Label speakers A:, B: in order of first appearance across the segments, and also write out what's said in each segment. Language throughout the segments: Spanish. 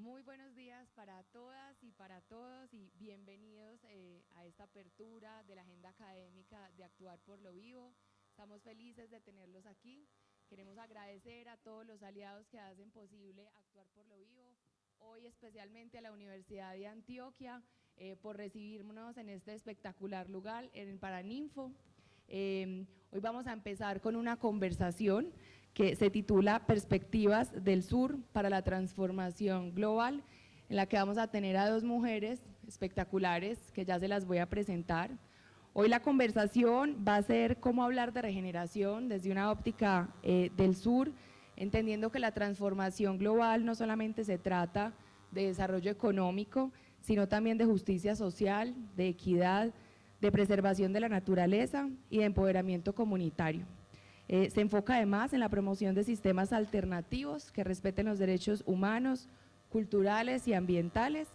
A: Muy buenos días para todas y para todos y bienvenidos a esta apertura de la agenda académica de Actuar por lo Vivo. Estamos felices de tenerlos aquí. Queremos agradecer a todos los aliados que hacen posible Actuar por lo Vivo, hoy especialmente a la Universidad de Antioquia por recibirnos en este espectacular lugar en el Paraninfo. Hoy vamos a empezar con una conversación que se titula Perspectivas del Sur para la Transformación Global, en la que vamos a tener a dos mujeres espectaculares que ya se las voy a presentar. Hoy la conversación va a ser cómo hablar de regeneración desde una óptica del sur, entendiendo que la transformación global no solamente se trata de desarrollo económico, sino también de justicia social, de equidad, de preservación de la naturaleza y de empoderamiento comunitario. Se enfoca además en la promoción de sistemas alternativos que respeten los derechos humanos, culturales y ambientales,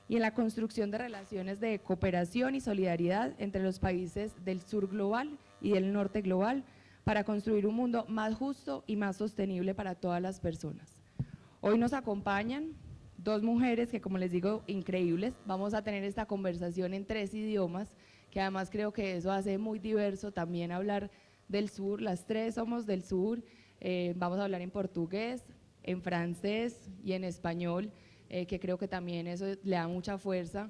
A: y en la construcción de relaciones de cooperación y solidaridad entre los países del sur global y del norte global para construir un mundo más justo y más sostenible para todas las personas. Hoy nos acompañan dos mujeres que, como les digo, increíbles. Vamos a tener esta conversación en 3 idiomas, que además creo que eso hace muy diverso también hablar del sur. Las 3 somos del sur. Vamos a hablar en portugués, en francés y en español, que creo que también eso le da mucha fuerza.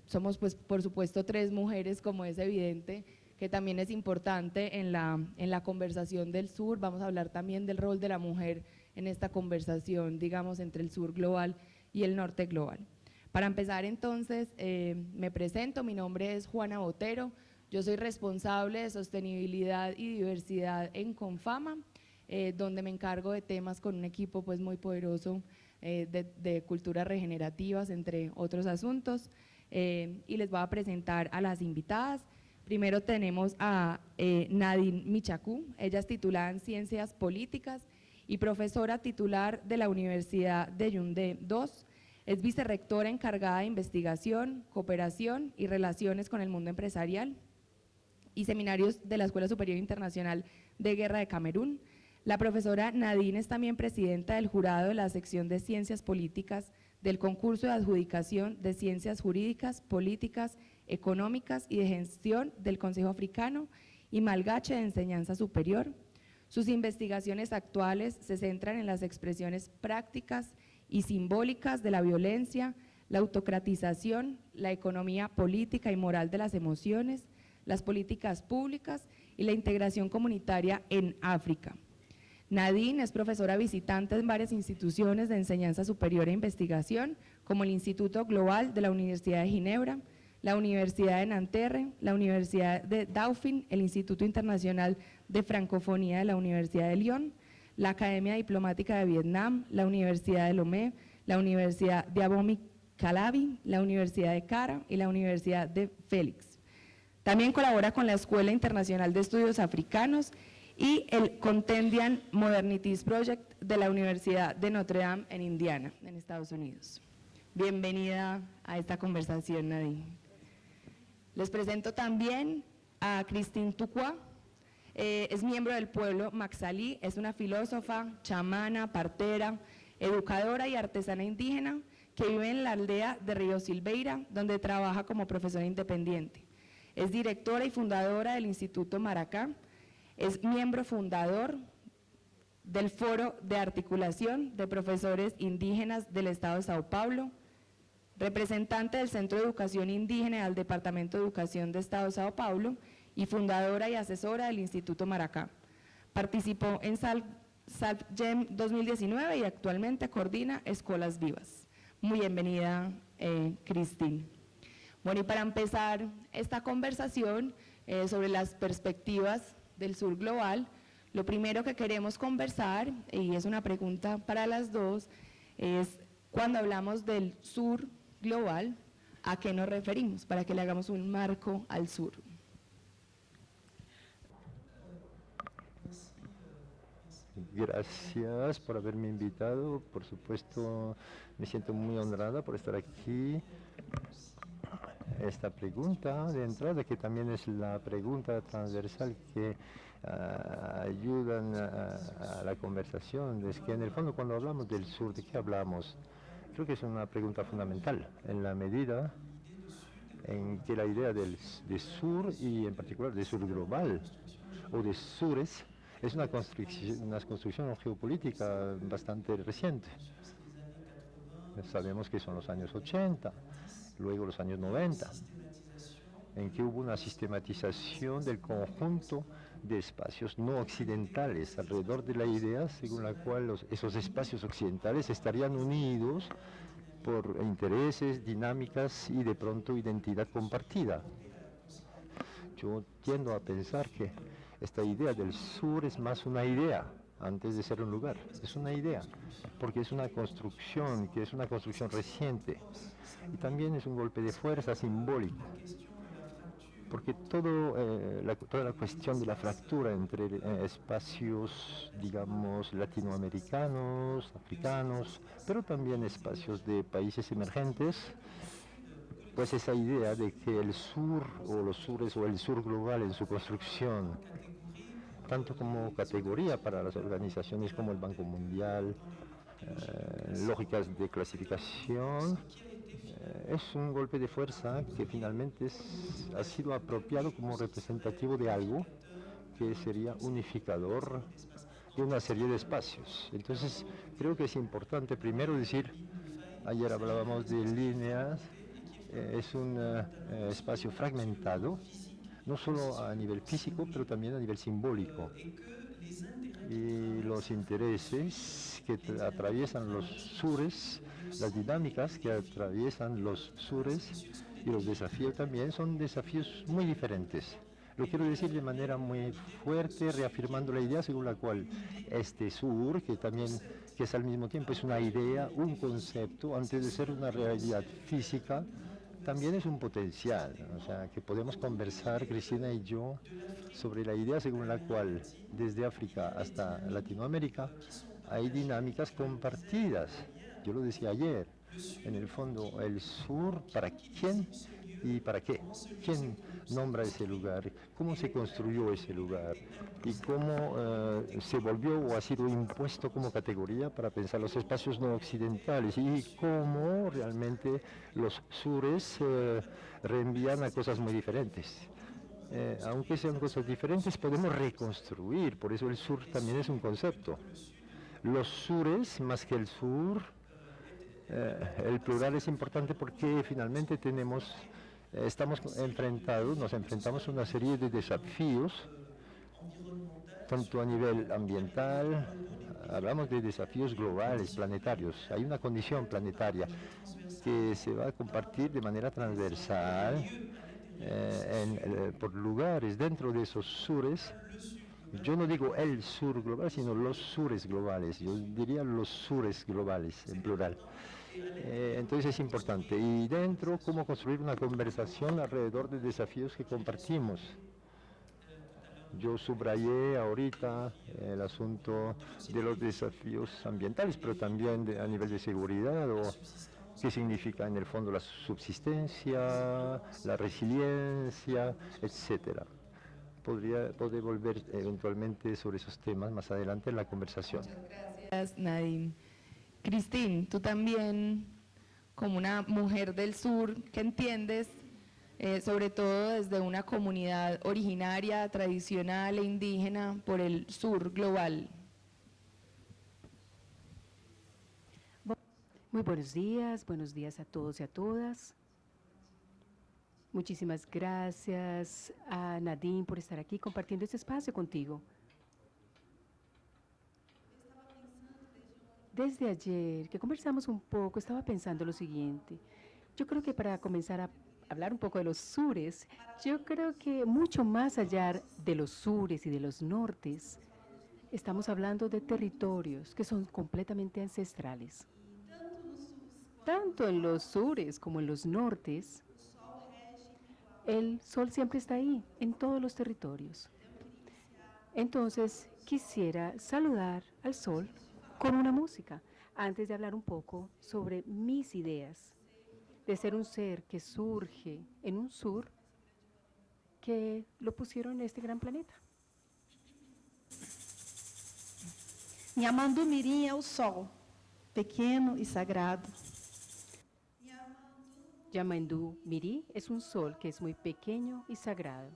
A: Somos, pues, por supuesto, 3 mujeres, como es evidente, que también es importante en la conversación del sur. Vamos a hablar también del rol de la mujer en esta conversación, digamos, entre el sur global y el norte global. Para empezar, entonces, me presento. Mi nombre es Juana Botero. Yo soy responsable de sostenibilidad y diversidad en Confama, donde me encargo de temas con un equipo pues muy poderoso de culturas regenerativas, entre otros asuntos. Y les voy a presentar a las invitadas. Primero tenemos a Nadine Michacú. Ella es titulada en Ciencias Políticas y profesora titular de la Universidad de Yaoundé II. Es vicerrectora encargada de investigación, cooperación y relaciones con el mundo empresarial y seminarios de la Escuela Superior Internacional de Guerra de Camerún. La profesora Nadine es también presidenta del jurado de la sección de Ciencias Políticas del concurso de adjudicación de Ciencias Jurídicas, Políticas, Económicas y de Gestión del Consejo Africano y Malgache de Enseñanza Superior. Sus investigaciones actuales se centran en las expresiones prácticas y simbólicas de la violencia, la autocratización, la economía política y moral de las emociones, las políticas públicas y la integración comunitaria en África. Nadine es profesora visitante en varias instituciones de enseñanza superior e investigación, como el Instituto Global de la Universidad de Ginebra, la Universidad de Nanterre, la Universidad de Dauphin, el Instituto Internacional de Francofonía de la Universidad de Lyon, la Academia Diplomática de Vietnam, la Universidad de Lomé, la Universidad de Abomi-Calabi, la Universidad de Cara y la Universidad de Félix. También colabora con la Escuela Internacional de Estudios Africanos y el Contendian Modernities Project de la Universidad de Notre Dame en Indiana, en Estados Unidos. Bienvenida a esta conversación, Nadine. Les presento también a Christine Tuqua. Es miembro del pueblo Maxalí, es una filósofa, chamana, partera, educadora y artesana indígena que vive en la aldea de Río Silveira, donde trabaja como profesora independiente. Es directora y fundadora del Instituto Maracá, es miembro fundador del Foro de Articulación de Profesores Indígenas del Estado de Sao Paulo, representante del Centro de Educación Indígena del Departamento de Educación de Estado de Sao Paulo y fundadora y asesora del Instituto Maracá. Participó en SALGEM 2019 y actualmente coordina Escolas Vivas. Muy bienvenida, Christine. Bueno, y para empezar esta conversación sobre las perspectivas del sur global, lo primero que queremos conversar, y es una pregunta para las dos, es cuando hablamos del sur global, ¿a qué nos referimos? Para que le hagamos un marco al sur.
B: Gracias por haberme invitado, por supuesto me siento muy honrada por estar aquí. Esta pregunta de entrada, que también es la pregunta transversal que ayudan a la conversación, es que en el fondo cuando hablamos del sur, ¿de qué hablamos? Creo que es una pregunta fundamental, en la medida en que la idea de sur, y en particular de sur global, o de sures, es una construcción geopolítica bastante reciente. Sabemos que son los años 80, luego los años 90, en que hubo una sistematización del conjunto de espacios no occidentales alrededor de la idea según la cual esos espacios occidentales estarían unidos por intereses, dinámicas y de pronto identidad compartida. Yo tiendo a pensar que esta idea del sur es más una idea antes de ser un lugar, es una idea, porque es una construcción, que es una construcción reciente y también es un golpe de fuerza simbólico. Porque toda la cuestión de la fractura entre espacios, digamos, latinoamericanos, africanos, pero también espacios de países emergentes, pues esa idea de que el sur o los sures o el sur global en su construcción, tanto como categoría para las organizaciones como el Banco Mundial, lógicas de clasificación, es un golpe de fuerza que finalmente ha sido apropiado como representativo de algo que sería unificador de una serie de espacios. Entonces, creo que es importante primero decir, ayer hablábamos de líneas, es un espacio fragmentado, no solo a nivel físico, pero también a nivel simbólico. Y los intereses que atraviesan los sures, las dinámicas que atraviesan los sures y los desafíos también son desafíos muy diferentes. Lo quiero decir de manera muy fuerte, reafirmando la idea según la cual este sur, que es al mismo tiempo es una idea, un concepto, antes de ser una realidad física, también es un potencial, o sea, que podemos conversar, Cristina y yo, sobre la idea según la cual desde África hasta Latinoamérica hay dinámicas compartidas. Yo lo decía ayer, en el fondo, el sur, ¿para quién y para qué? ¿Quién nombra ese lugar? ¿Cómo se construyó ese lugar? ¿Y cómo se volvió o ha sido impuesto como categoría para pensar los espacios no occidentales? Y cómo realmente los sures reenvían a cosas muy diferentes. Aunque sean cosas diferentes, podemos reconstruir, por eso el sur también es un concepto. Los sures, más que el sur, el plural es importante porque finalmente nos enfrentamos a una serie de desafíos, tanto a nivel ambiental, hablamos de desafíos globales, planetarios. Hay una condición planetaria que se va a compartir de manera transversal por lugares dentro de esos sures. Yo no digo el sur global, sino los sures globales. Yo diría los sures globales, en plural. Entonces es importante. Y dentro, cómo construir una conversación alrededor de desafíos que compartimos. Yo subrayé ahorita el asunto de los desafíos ambientales, pero también a nivel de seguridad, o qué significa en el fondo la subsistencia, la resiliencia, etcétera. Podré volver eventualmente sobre esos temas más adelante en la conversación.
A: Muchas gracias, Nadine. Cristín, tú también, como una mujer del sur, ¿qué entiendes, sobre todo desde una comunidad originaria, tradicional e indígena, por el sur global?
C: Muy buenos días a todos y a todas. Muchísimas gracias a Nadine por estar aquí compartiendo este espacio contigo. Desde ayer que conversamos un poco, estaba pensando lo siguiente. Yo creo que para comenzar a hablar un poco de los sures, yo creo que mucho más allá de los sures y de los nortes, estamos hablando de territorios que son completamente ancestrales. Tanto en los sures como en los nortes, el sol siempre está ahí, en todos los territorios. Entonces, quisiera saludar al sol con una música, antes de hablar un poco sobre mis ideas, de ser un ser que surge en un sur que lo pusieron en este gran planeta.
D: Nyamandu Mirim é o sol, pequeno e sagrado,
C: Yamandu Miri es un sol que es muy pequeño y sagrado.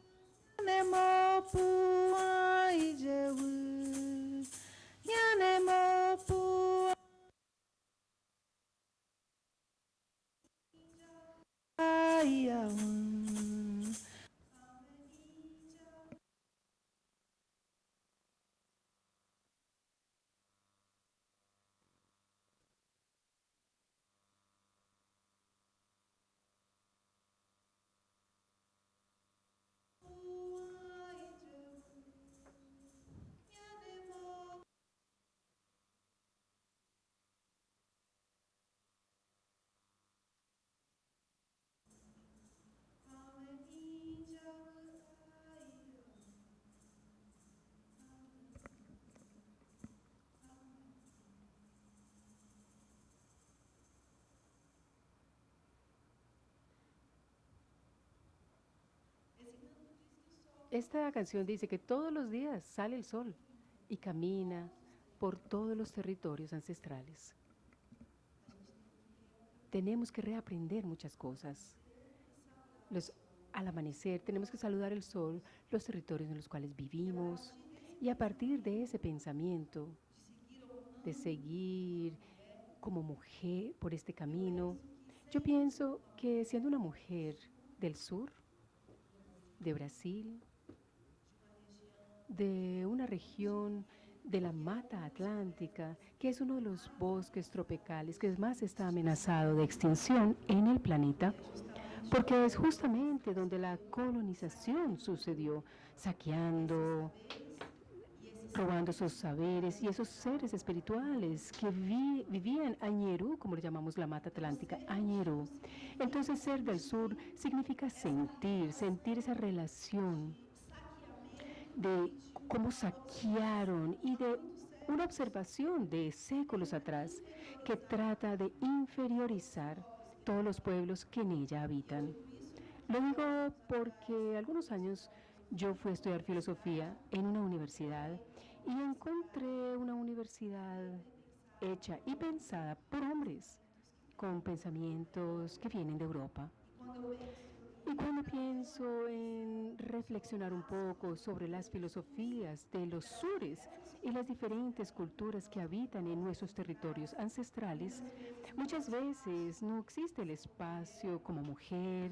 C: Esta canción dice que todos los días sale el sol y camina por todos los territorios ancestrales. Tenemos que reaprender muchas cosas. Al amanecer tenemos que saludar el sol, los territorios en los cuales vivimos, y a partir de ese pensamiento, de seguir como mujer por este camino, yo pienso que siendo una mujer del sur, de Brasil, de una región de la Mata Atlántica, que es uno de los bosques tropicales que más está amenazado de extinción en el planeta, porque es justamente donde la colonización sucedió, saqueando, robando esos saberes y esos seres espirituales que vivían Añerú, como le llamamos la Mata Atlántica, Añerú. Entonces, ser del sur significa sentir esa relación de cómo saquearon y de una observación de séculos atrás que trata de inferiorizar todos los pueblos que en ella habitan. Lo digo porque algunos años yo fui a estudiar filosofía en una universidad y encontré una universidad hecha y pensada por hombres con pensamientos que vienen de Europa. Y cuando pienso en reflexionar un poco sobre las filosofías de los sures y las diferentes culturas que habitan en nuestros territorios ancestrales, muchas veces no existe el espacio como mujer,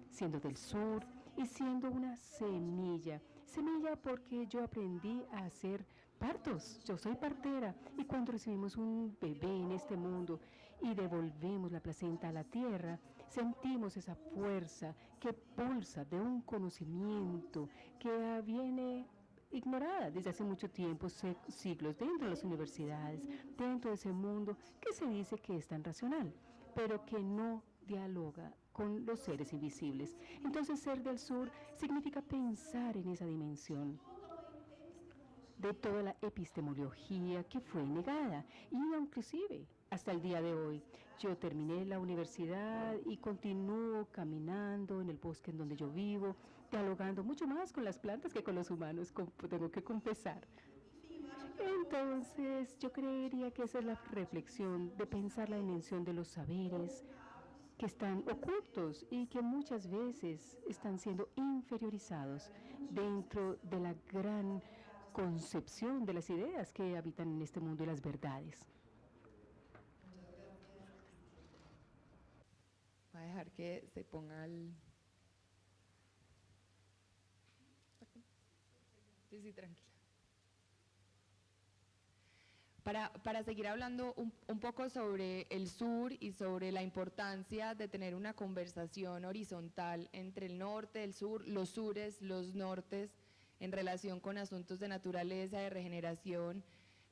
C: siendo del sur y siendo una semilla. Semilla porque yo aprendí a hacer partos. Yo soy partera y cuando recibimos un bebé en este mundo y devolvemos la placenta a la tierra, sentimos esa fuerza que pulsa de un conocimiento que viene ignorada desde hace mucho tiempo, siglos, dentro de las universidades, dentro de ese mundo que se dice que es tan racional, pero que no dialoga con los seres invisibles. Entonces, ser del sur significa pensar en esa dimensión de toda la epistemología que fue negada y inclusive hasta el día de hoy. Yo terminé la universidad y continúo caminando en el bosque en donde yo vivo, dialogando mucho más con las plantas que con los humanos, tengo que confesar. Entonces, yo creería que esa es la reflexión de pensar la dimensión de los saberes que están ocultos y que muchas veces están siendo inferiorizados dentro de la gran concepción de las ideas que habitan en este mundo y las verdades.
A: Voy a dejar que se ponga el... Sí, sí, tranquila. Para seguir hablando un poco sobre el sur y sobre la importancia de tener una conversación horizontal entre el norte, el sur, los sures, los nortes, en relación con asuntos de naturaleza, de regeneración,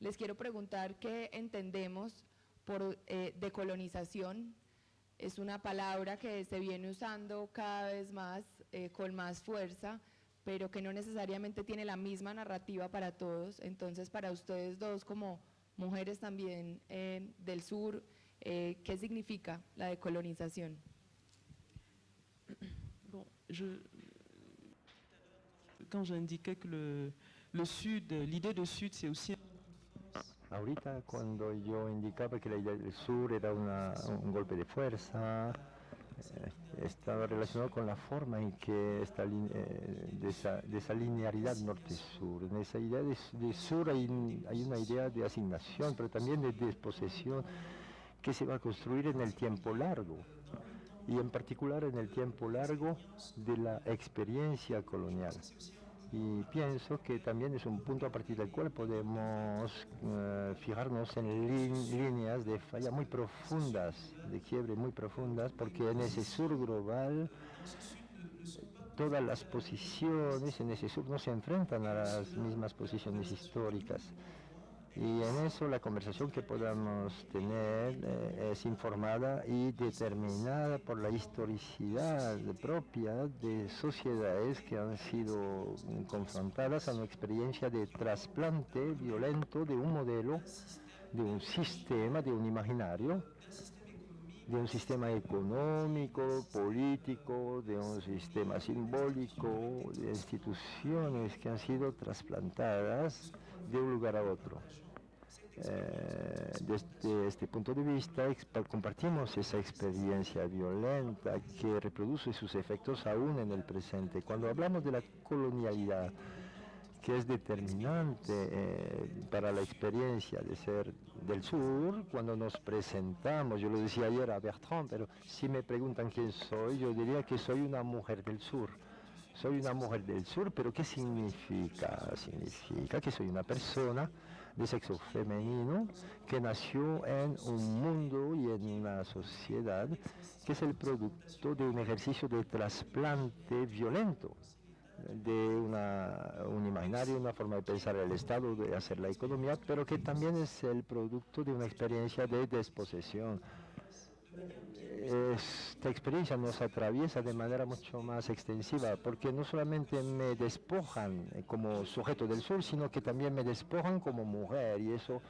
A: les quiero preguntar qué entendemos por decolonización. Es una palabra que se viene usando cada vez más, con más fuerza, pero que no necesariamente tiene la misma narrativa para todos. Entonces, para ustedes dos, como mujeres también del sur, ¿qué significa la decolonización?
D: Bon, quand j'indiquais que le Sud, l'idée de Sud, c'est aussi...
B: Ahorita cuando yo indicaba que la idea del sur era un golpe de fuerza, está relacionado con la forma en que de esa linearidad norte-sur. En esa idea de sur hay una idea de asignación, pero también de desposesión que se va a construir en el tiempo largo, y en particular en el tiempo largo de la experiencia colonial. Y pienso que también es un punto a partir del cual podemos fijarnos en líneas de falla muy profundas, de quiebre muy profundas, porque en ese sur global todas las posiciones en ese sur no se enfrentan a las mismas posiciones históricas. Y en eso la conversación que podamos tener es informada y determinada por la historicidad propia de sociedades que han sido confrontadas a una experiencia de trasplante violento de un modelo, de un sistema, de un imaginario, de un sistema económico, político, de un sistema simbólico, de instituciones que han sido trasplantadas de un lugar a otro. Desde este punto de vista compartimos esa experiencia violenta que reproduce sus efectos aún en el presente. Cuando hablamos de la colonialidad, que es determinante para la experiencia de ser del sur, cuando nos presentamos, yo lo decía ayer a Bertrand, pero si me preguntan quién soy, yo diría que soy una mujer del sur. Soy una mujer del sur, pero ¿qué significa? Significa que soy una persona de sexo femenino que nació en un mundo y en una sociedad que es el producto de un ejercicio de trasplante violento de un imaginario, una forma de pensar el Estado, de hacer la economía, pero que también es el producto de una experiencia de desposesión. Esta experiencia nos atraviesa de manera mucho más extensiva, porque no solamente me despojan como sujeto del sur, sino que también me despojan como mujer, y eso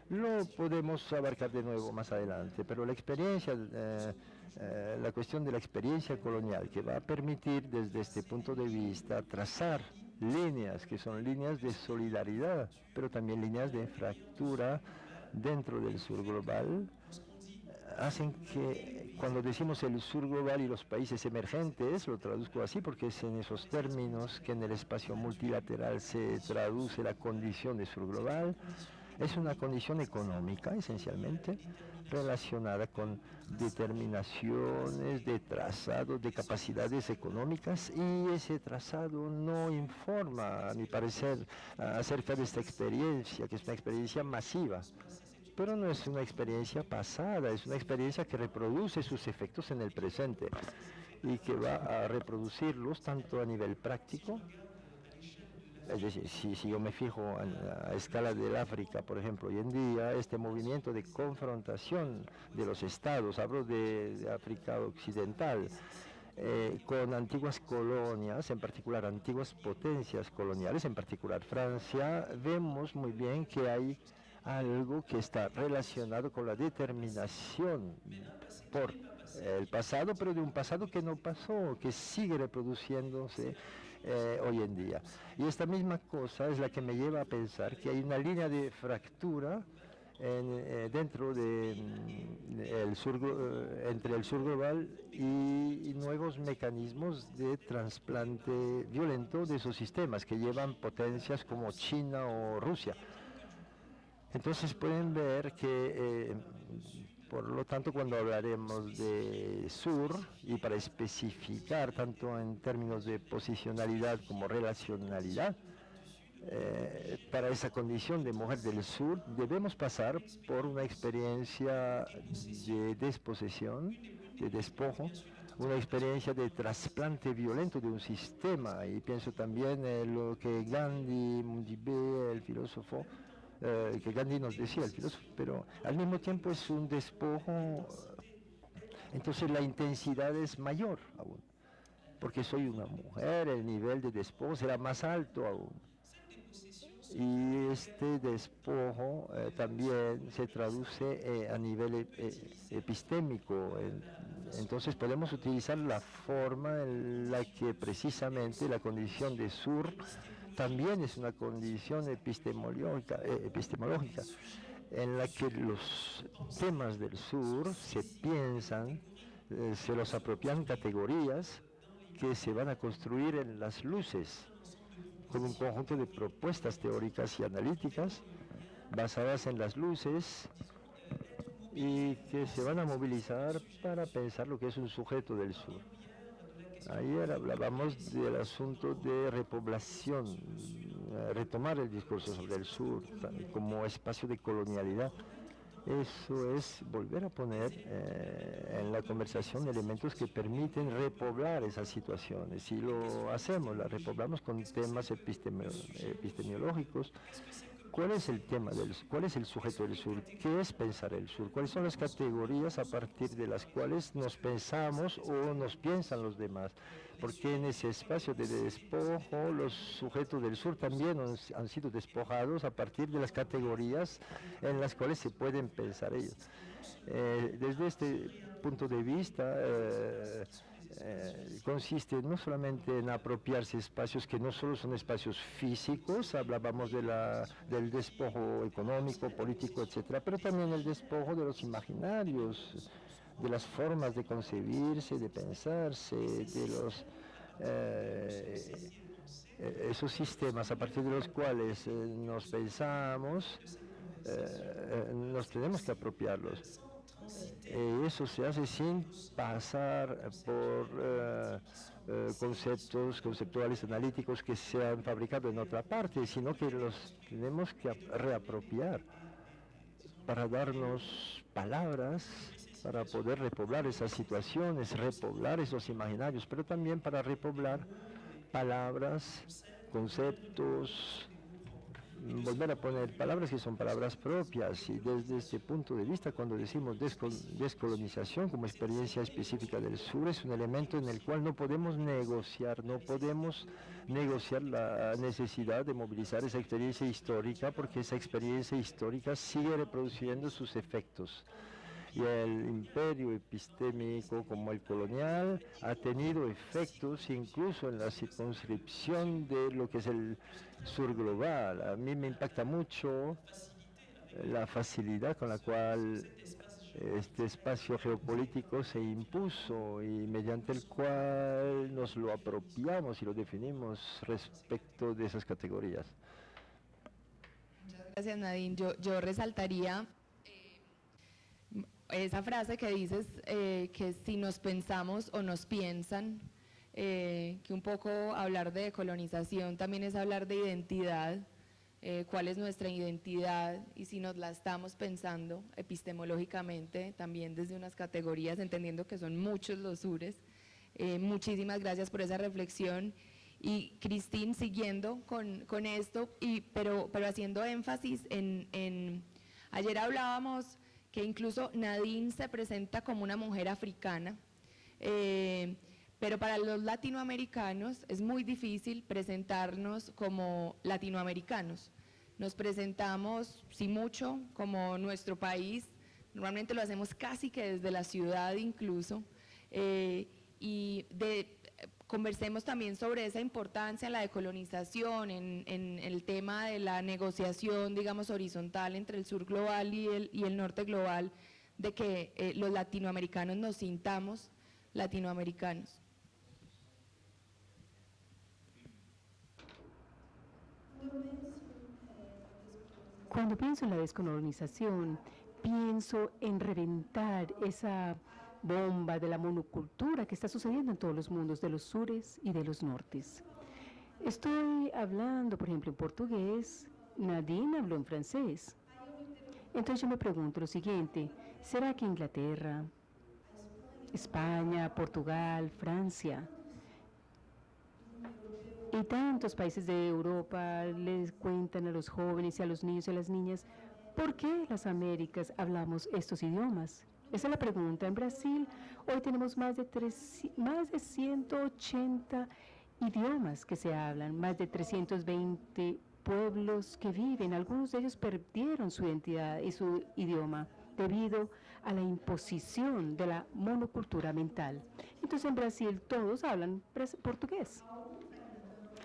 B: lo podemos abarcar de nuevo más adelante. Pero la experiencia, la cuestión de la experiencia colonial, que va a permitir desde este punto de vista trazar líneas, que son líneas de solidaridad, pero también líneas de fractura dentro del sur global, hacen que cuando decimos el sur global y los países emergentes, lo traduzco así porque es en esos términos que en el espacio multilateral se traduce la condición de sur global, es una condición económica esencialmente relacionada con determinaciones de trazado, de capacidades económicas, y ese trazado no informa, a mi parecer, acerca de esta experiencia, que es una experiencia masiva. Pero no es una experiencia pasada, es una experiencia que reproduce sus efectos en el presente y que va a reproducirlos tanto a nivel práctico, es decir, si yo me fijo a escala del África, por ejemplo, hoy en día este movimiento de confrontación de los estados, hablo de África Occidental, con antiguas colonias, en particular antiguas potencias coloniales, en particular Francia, vemos muy bien que hay algo que está relacionado con la determinación por el pasado, pero de un pasado que no pasó, que sigue reproduciéndose hoy en día. Y esta misma cosa es la que me lleva a pensar que hay una línea de fractura dentro entre el sur global y nuevos mecanismos de trasplante violento de esos sistemas que llevan potencias como China o Rusia. Entonces pueden ver que, por lo tanto, cuando hablaremos de sur, y para especificar tanto en términos de posicionalidad como relacionalidad, para esa condición de mujer del sur, debemos pasar por una experiencia de desposesión, de despojo, una experiencia de trasplante violento de un sistema. Y pienso también en lo que Gandhi Mundibé, el filósofo, que Gandhi nos decía, el filósofo, pero al mismo tiempo es un despojo, entonces la intensidad es mayor aún, porque soy una mujer, el nivel de despojo será más alto aún. Y este despojo también se traduce a nivel epistémico. Entonces podemos utilizar la forma en la que precisamente la condición de sur también es una condición epistemológica, en la que los temas del sur se piensan se los apropian categorías que se van a construir en las luces, con un conjunto de propuestas teóricas y analíticas basadas en las luces y que se van a movilizar para pensar lo que es un sujeto del sur. Ayer hablábamos del asunto de repoblación, retomar el discurso sobre el sur como espacio de colonialidad. Eso es volver a poner en la conversación elementos que permiten repoblar esas situaciones. Si lo hacemos, la repoblamos con temas epistemológicos. ¿Cuál es el tema cuál es el sujeto del sur? ¿Qué es pensar el sur? ¿Cuáles son las categorías a partir de las cuales nos pensamos o nos piensan los demás? Porque en ese espacio de despojo los sujetos del sur también han sido despojados a partir de las categorías en las cuales se pueden pensar ellos. Desde este punto de vista, consiste no solamente en apropiarse espacios que no solo son espacios físicos, hablábamos del despojo económico, político, etcétera, pero también el despojo de los imaginarios, de las formas de concebirse, de pensarse, de los esos sistemas a partir de los cuales nos pensamos, nos tenemos que apropiarlos. Eso se hace sin pasar por conceptos conceptuales analíticos que se han fabricado en otra parte, sino que los tenemos que reapropiar para darnos palabras, para poder repoblar esas situaciones, repoblar esos imaginarios, pero también para repoblar palabras, conceptos, volver a poner palabras que son palabras propias. Y desde este punto de vista, cuando decimos descolonización como experiencia específica del sur, es un elemento en el cual no podemos negociar la necesidad de movilizar esa experiencia histórica, porque esa experiencia histórica sigue reproduciendo sus efectos. Y el imperio epistémico como el colonial ha tenido efectos incluso en la circunscripción de lo que es el sur global. A mí me impacta mucho la facilidad con la cual este espacio geopolítico se impuso y mediante el cual nos lo apropiamos y lo definimos respecto de esas categorías.
A: Gracias, Nadine. Yo resaltaría esa frase que dices, que si nos pensamos o nos piensan, que un poco hablar de colonización también es hablar de identidad, cuál es nuestra identidad y si nos la estamos pensando epistemológicamente, también desde unas categorías, entendiendo que son muchos los sures. Muchísimas gracias por esa reflexión. Y Christine, siguiendo con esto, pero haciendo énfasis en ayer hablábamos que incluso Nadine se presenta como una mujer africana, pero para los latinoamericanos es muy difícil presentarnos como latinoamericanos. Nos presentamos, si mucho, como nuestro país, normalmente lo hacemos casi que desde la ciudad incluso, conversemos también sobre esa importancia en la decolonización, en el tema de la negociación, digamos, horizontal entre el sur global y el norte global, de que los latinoamericanos nos sintamos latinoamericanos.
C: Cuando pienso en la descolonización, pienso en reventar esa bomba de la monocultura que está sucediendo en todos los mundos, de los sures y de los nortes. Estoy hablando, por ejemplo, en portugués, Nadine habló en francés. Entonces yo me pregunto lo siguiente, ¿será que Inglaterra, España, Portugal, Francia y tantos países de Europa les cuentan a los jóvenes y a los niños y a las niñas por qué las Américas hablamos estos idiomas? Esa es la pregunta. En Brasil hoy tenemos más de 180 idiomas que se hablan, más de 320 pueblos que viven. Algunos de ellos perdieron su identidad y su idioma debido a la imposición de la monocultura mental. Entonces en Brasil todos hablan portugués.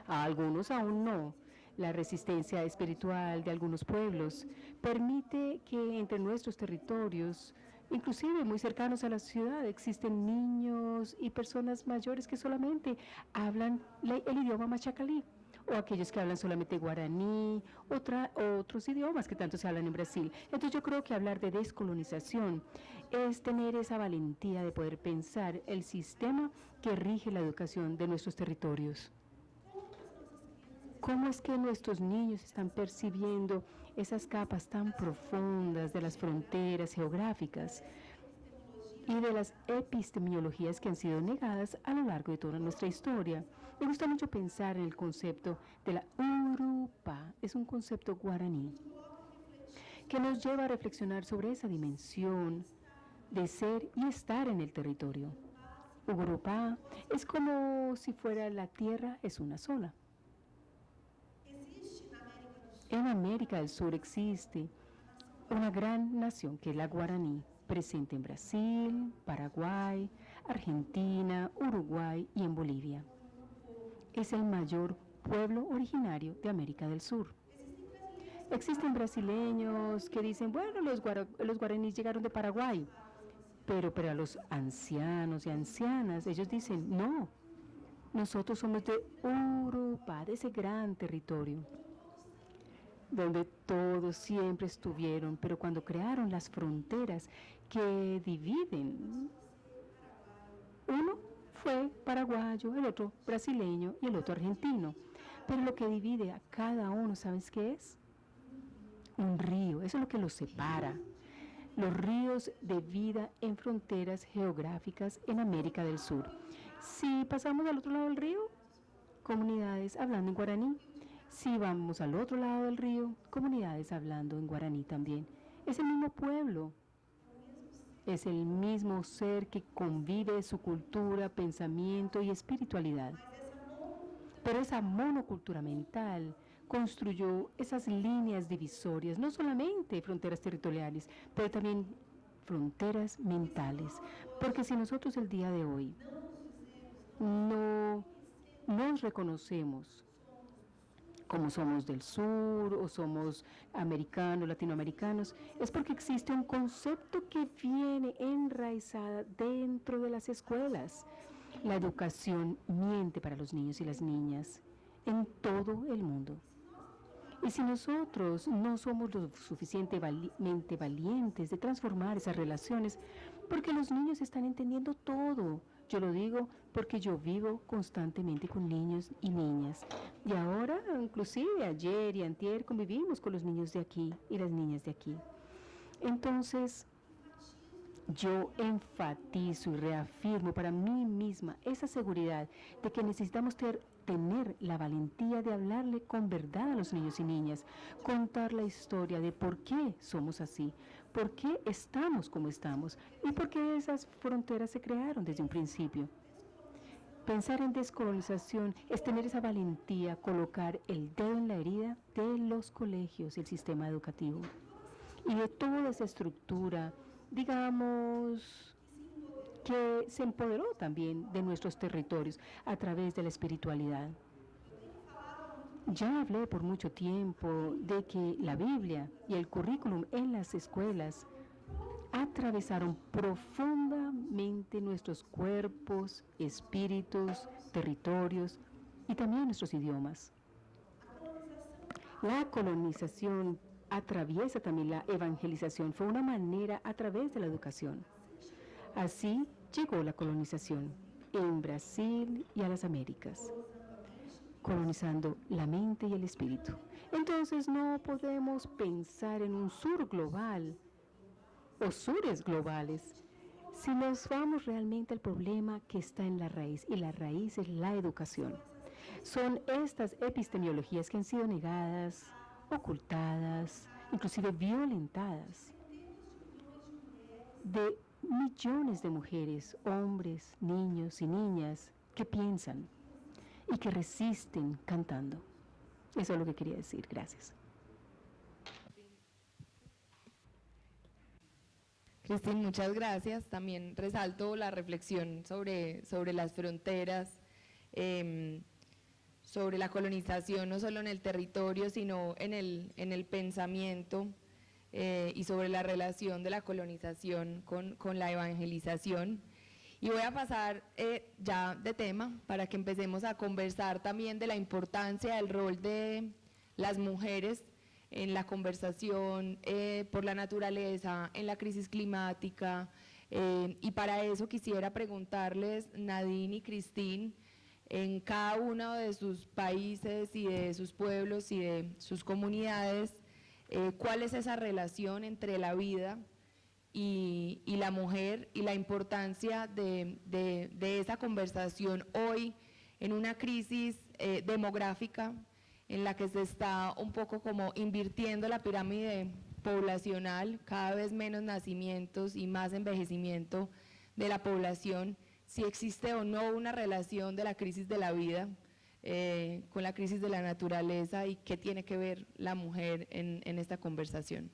C: A algunos aún no. La resistencia espiritual de algunos pueblos permite que entre nuestros territorios inclusive muy cercanos a la ciudad, existen niños y personas mayores que solamente hablan el idioma machacalí, o aquellos que hablan solamente guaraní, otros idiomas que tanto se hablan en Brasil. Entonces yo creo que hablar de descolonización es tener esa valentía de poder pensar el sistema que rige la educación de nuestros territorios. ¿Cómo es que nuestros niños están percibiendo esas capas tan profundas de las fronteras geográficas y de las epistemologías que han sido negadas a lo largo de toda nuestra historia? Me gusta mucho pensar en el concepto de la Urupá, es un concepto guaraní, que nos lleva a reflexionar sobre esa dimensión de ser y estar en el territorio. Urupá es como si fuera la tierra es una sola. En América del Sur existe una gran nación que es la guaraní, presente en Brasil, Paraguay, Argentina, Uruguay y en Bolivia. Es el mayor pueblo originario de América del Sur. Existen brasileños que dicen, bueno, los guaraníes llegaron de Paraguay, pero a los ancianos y ancianas, ellos dicen, no, nosotros somos de Urupá, de ese gran territorio, donde todos siempre estuvieron, pero cuando crearon las fronteras que dividen, uno fue paraguayo, el otro brasileño y el otro argentino, pero lo que divide a cada uno, ¿sabes qué es? Un río, eso es lo que los separa. Los ríos de vida en fronteras geográficas en América del Sur. Si pasamos al otro lado del río, comunidades hablando en guaraní. Si vamos al otro lado del río, comunidades hablando en guaraní también. Es el mismo pueblo. Es el mismo ser que convive su cultura, pensamiento y espiritualidad. Pero esa monocultura mental construyó esas líneas divisorias, no solamente fronteras territoriales, pero también fronteras mentales. Porque si nosotros el día de hoy no nos reconocemos como somos del sur o somos americanos, latinoamericanos, es porque existe un concepto que viene enraizada dentro de las escuelas. La educación miente para los niños y las niñas en todo el mundo. Y si nosotros no somos lo suficientemente valientes de transformar esas relaciones, porque los niños están entendiendo todo. Yo lo digo porque yo vivo constantemente con niños y niñas. Y ahora, inclusive ayer y antier, convivimos con los niños de aquí y las niñas de aquí. Entonces, yo enfatizo y reafirmo para mí misma esa seguridad de que necesitamos tener la valentía de hablarle con verdad a los niños y niñas, contar la historia de por qué somos así, por qué estamos como estamos y por qué esas fronteras se crearon desde un principio. Pensar en descolonización es tener esa valentía, colocar el dedo en la herida de los colegios y el sistema educativo y de toda esa estructura, digamos, que se empoderó también de nuestros territorios a través de la espiritualidad. Ya hablé por mucho tiempo de que la Biblia y el currículum en las escuelas atravesaron profundamente nuestros cuerpos, espíritus, territorios y también nuestros idiomas. La colonización atraviesa también la evangelización, fue una manera a través de la educación. Así llegó la colonización en Brasil y a las Américas, colonizando la mente y el espíritu. Entonces no podemos pensar en un sur global o sures globales si nos vamos realmente al problema que está en la raíz, y la raíz es la educación. Son estas epistemologías que han sido negadas, ocultadas, inclusive violentadas, de millones de mujeres, hombres, niños y niñas que piensan y que resisten cantando. Eso es lo que quería decir. Gracias.
A: Cristín, muchas gracias. También resalto la reflexión sobre las fronteras, sobre la colonización, no solo en el territorio, sino en el pensamiento. y sobre la relación de la colonización con la evangelización. Y voy a pasar ya de tema para que empecemos a conversar también de la importancia del rol de las mujeres en la conversación por la naturaleza, en la crisis climática, y para eso quisiera preguntarles, Nadine y Christine, en cada uno de sus países y de sus pueblos y de sus comunidades, cuál es esa relación entre la vida y la mujer y la importancia de esa conversación hoy en una crisis demográfica en la que se está un poco como invirtiendo la pirámide poblacional, cada vez menos nacimientos y más envejecimiento de la población, si existe o no una relación de la crisis de la vida con la crisis de la naturaleza y qué tiene que ver la mujer en esta conversación.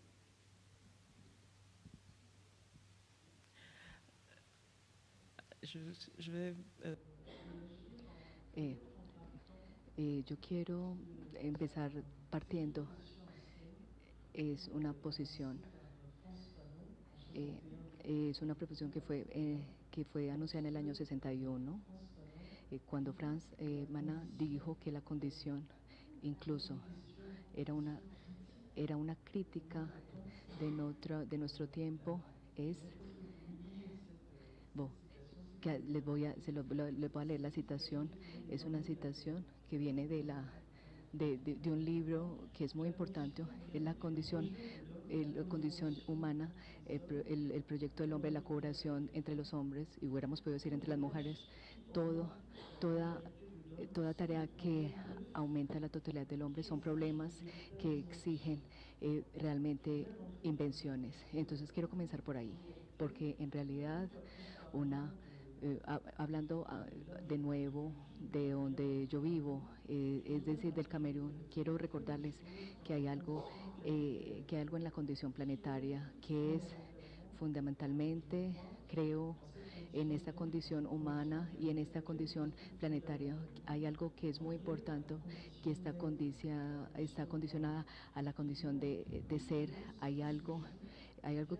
E: Yo quiero empezar partiendo, es una posición que fue anunciada en el año 61, cuando Franz Manin dijo que la condición incluso era una crítica de nuestro tiempo, que les voy a leer la citación. Es una citación que viene de un libro que es muy importante, es la condición humana, el proyecto del hombre, la cooperación entre los hombres, y hubiéramos podido decir entre las mujeres, toda tarea que aumenta la totalidad del hombre son problemas que exigen realmente invenciones. Entonces quiero comenzar por ahí, porque en realidad hablando de nuevo de donde yo vivo, es decir, del Camerún, quiero recordarles que hay algo en la condición planetaria que es fundamentalmente, creo, en esta condición humana y en esta condición planetaria. Hay algo que es muy importante, que está condicionada a la condición de ser. Hay algo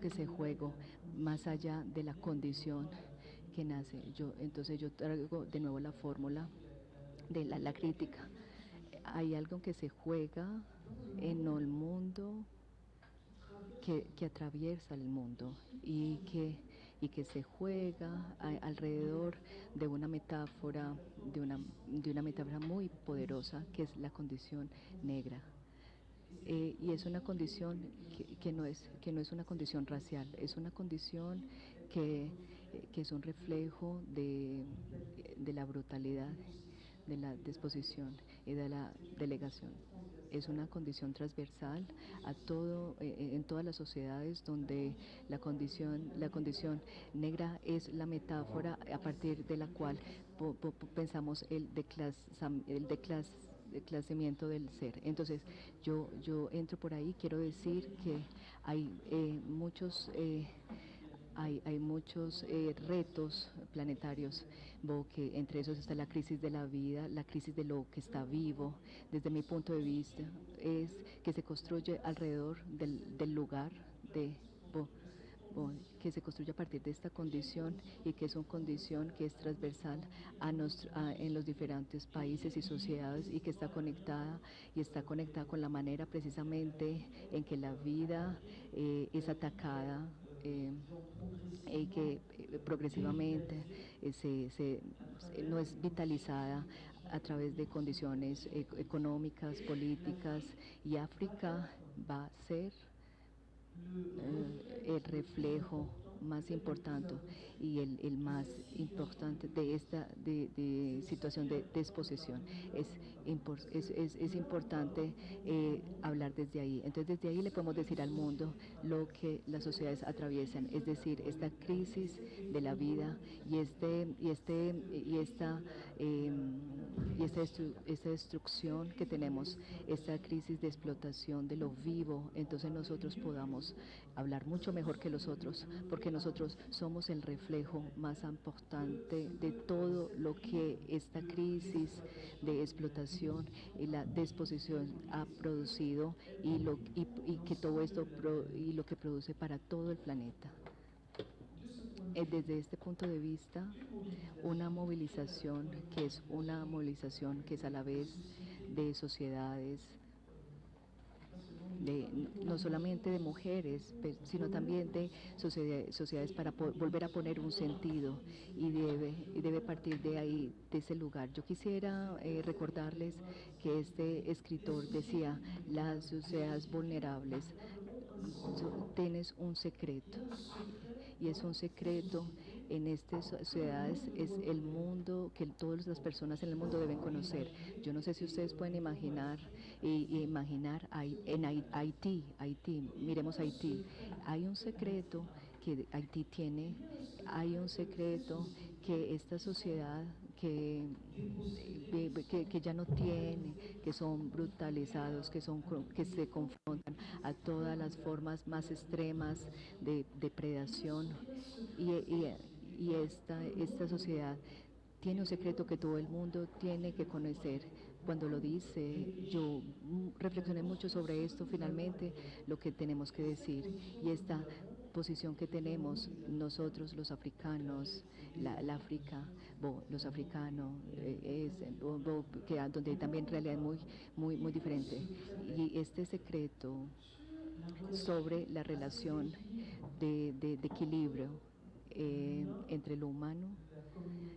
E: que se juega más allá de la condición que nace. Entonces yo traigo de nuevo la fórmula de la crítica. Hay algo que se juega en el mundo, que atraviesa el mundo y que se juega alrededor de una metáfora, de una metáfora muy poderosa, que es la condición negra. Y es una condición que no es una condición racial, es una condición que es un reflejo de la brutalidad, de la disposición y de la delegación. Es una condición transversal en todas las sociedades, donde la condición negra es la metáfora a partir de la cual pensamos el declasamiento del ser. Entonces yo entro por ahí. Quiero decir que hay muchos retos planetarios, que entre esos está la crisis de la vida, la crisis de lo que está vivo. Desde mi punto de vista, es que se construye alrededor del lugar que se construye a partir de esta condición, y que es una condición que es transversal en los diferentes países y sociedades, y que está conectada con la manera precisamente en que la vida es atacada, y que progresivamente no es vitalizada a través de condiciones económicas, políticas, y África va a ser el reflejo más importante y el más importante de esta situación de desposesión. Es importante hablar desde ahí. Entonces desde ahí le podemos decir al mundo lo que las sociedades atraviesan, es decir, esta crisis de la vida y esta destrucción que tenemos, esta crisis de explotación de lo vivo. Entonces nosotros podamos hablar mucho mejor que los otros, porque nosotros somos el reflejo más importante de todo lo que esta crisis de explotación y la disposición ha producido y que todo esto y lo que produce para todo el planeta. Desde este punto de vista, una movilización que es a la vez de sociedades, no solamente de mujeres, sino también de sociedades para volver a poner un sentido, y debe partir de ahí, de ese lugar. Yo quisiera recordarles que este escritor decía: las sociedades vulnerables, tienes un secreto, y es un secreto en estas sociedades, es el mundo que todas las personas en el mundo deben conocer. Yo no sé si ustedes pueden imaginar en Haití, miremos Haití, hay un secreto que Haití tiene, hay un secreto que esta sociedad que ya no tiene, que son brutalizados, que se confrontan a todas las formas más extremas de depredación, y esta sociedad tiene un secreto que todo el mundo tiene que conocer. Cuando lo dice, yo reflexioné mucho sobre esto, finalmente, lo que tenemos que decir, y esta posición que tenemos nosotros los africanos, los africanos, donde también en realidad es muy diferente. Y este secreto sobre la relación de equilibrio entre lo humano,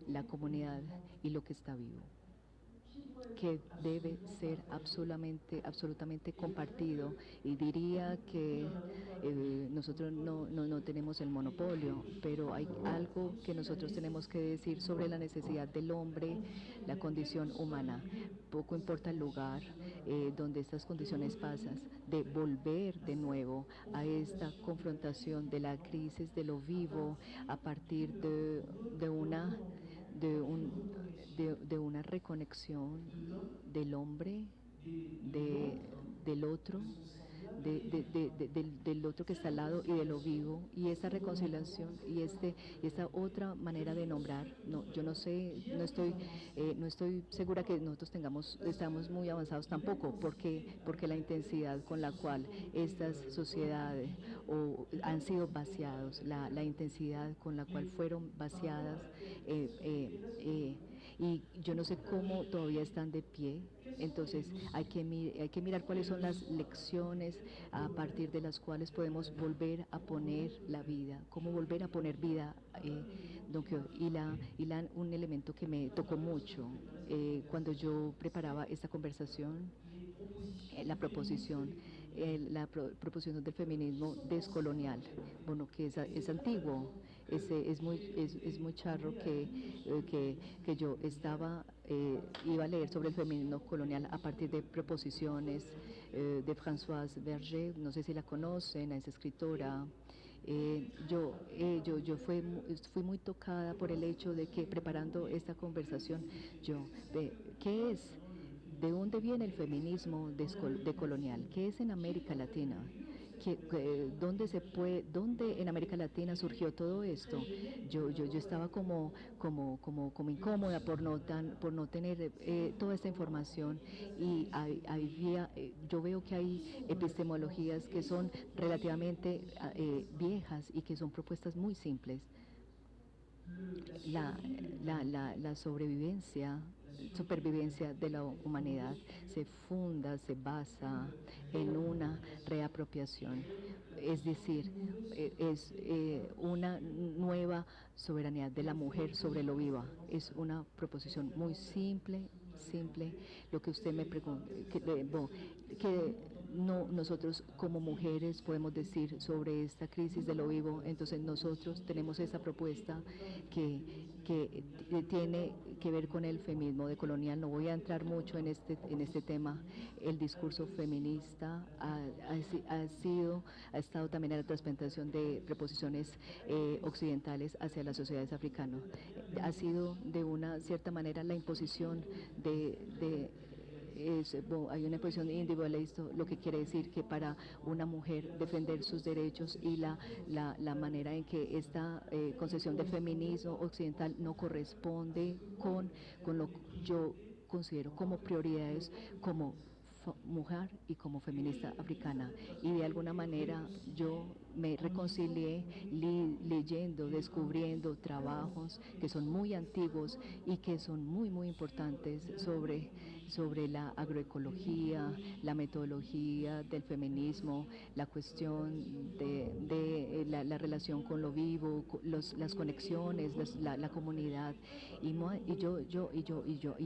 E: la comunidad y lo que está vivo, que debe ser absolutamente compartido, y diría que nosotros no tenemos el monopolio, pero hay algo que nosotros tenemos que decir sobre la necesidad del hombre, la condición humana. Poco importa el lugar donde estas condiciones pasan, de volver de nuevo a esta confrontación de la crisis de lo vivo a partir de una reconexión del hombre, del otro, del otro que está al lado, y de lo vivo, y esa reconciliación y esta otra manera de nombrar. Yo no sé, no estoy segura que nosotros estamos muy avanzados tampoco, porque la intensidad con la cual estas sociedades han sido vaciados, la intensidad con la cual fueron vaciadas, y yo no sé cómo todavía están de pie. Entonces hay que mirar cuáles son las lecciones a partir de las cuales podemos volver a poner la vida, cómo volver a poner vida. Un elemento que me tocó mucho cuando yo preparaba esta conversación, la proposición del feminismo descolonial, bueno, que es antiguo. Es muy charro que yo iba a leer sobre el feminismo colonial a partir de proposiciones de Françoise Berger. No sé si la conocen, a esa escritora. Yo fui muy tocada por el hecho de que, preparando esta conversación, ¿qué es? ¿De dónde viene el feminismo decolonial? ¿Qué es en América Latina? ¿Dónde en América Latina surgió todo esto? Yo estaba como incómoda por no tener toda esta información, y yo veo que hay epistemologías que son relativamente viejas y que son propuestas muy simples. La supervivencia de la humanidad se basa en una reapropiación, es decir, es una nueva soberanía de la mujer sobre lo viva. Es una proposición muy simple. Lo que usted me pregunta, nosotros como mujeres podemos decir sobre esta crisis de lo vivo. Entonces nosotros tenemos esa propuesta que tiene que ver con el feminismo decolonial. No voy a entrar mucho en este tema. El discurso feminista ha estado también en la transplantación de preposiciones occidentales hacia las sociedades africanas. Ha sido de una cierta manera la imposición hay una posición individualista, lo que quiere decir que para una mujer defender sus derechos y la manera en que esta concepción del feminismo occidental no corresponde con lo que yo considero como prioridades como mujer y como feminista africana, y de alguna manera yo me reconcilié leyendo, descubriendo trabajos que son muy antiguos y que son muy importantes sobre la agroecología, la metodología del feminismo, la cuestión de la relación con lo vivo, las conexiones, la comunidad, y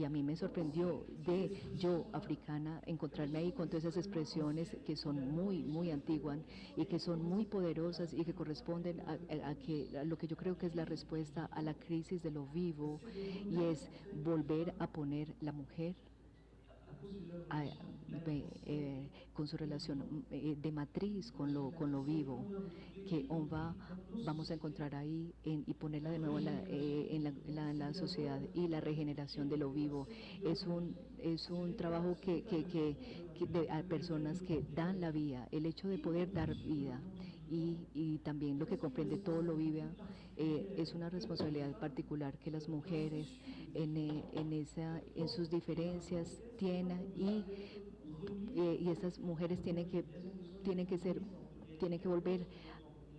E: a mí me sorprendió yo africana encontrarme ahí con todas esas expresiones que son muy antiguas y que son muy poderosas y que corresponden a lo que yo creo que es la respuesta a la crisis de lo vivo, y es volver a poner la mujer con su relación de matriz con lo vivo, que vamos a encontrar ahí y ponerla de nuevo en la sociedad, y la regeneración de lo vivo. Es un trabajo a personas que dan la vida, el hecho de poder dar vida. Y también lo que comprende todo lo vivo, es una responsabilidad particular que las mujeres en sus diferencias tienen, y esas mujeres tienen que volver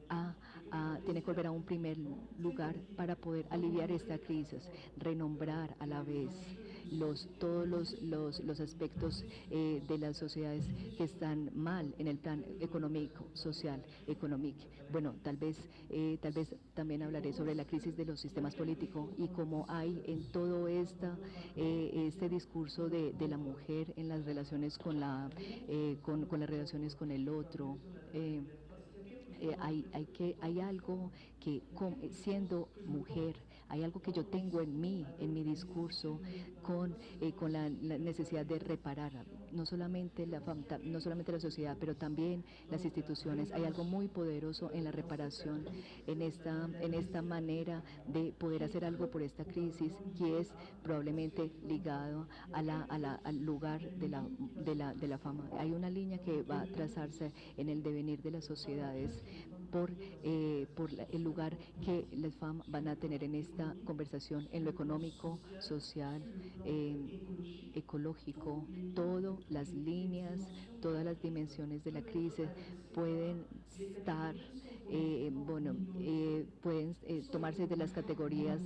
E: a un primer lugar para poder aliviar esta crisis, renombrar a la vez todos los aspectos de las sociedades que están mal en el plan económico, social, económico. Bueno, tal vez también hablaré sobre la crisis de los sistemas políticos y cómo hay en todo este discurso de la mujer en las relaciones con las relaciones con el otro. Hay algo que, siendo mujer, hay algo que yo tengo en mi discurso con la necesidad de reparar, no solamente la sociedad, pero también las instituciones. Hay algo muy poderoso en la reparación, en esta manera de poder hacer algo por esta crisis, que es probablemente ligado al lugar de la fama. Hay una línea que va a trazarse en el devenir de las sociedades por el lugar que las FAM van a tener en esta conversación, en lo económico, social, ecológico. Todas las líneas, todas las dimensiones de la crisis pueden estar, pueden tomarse de las categorías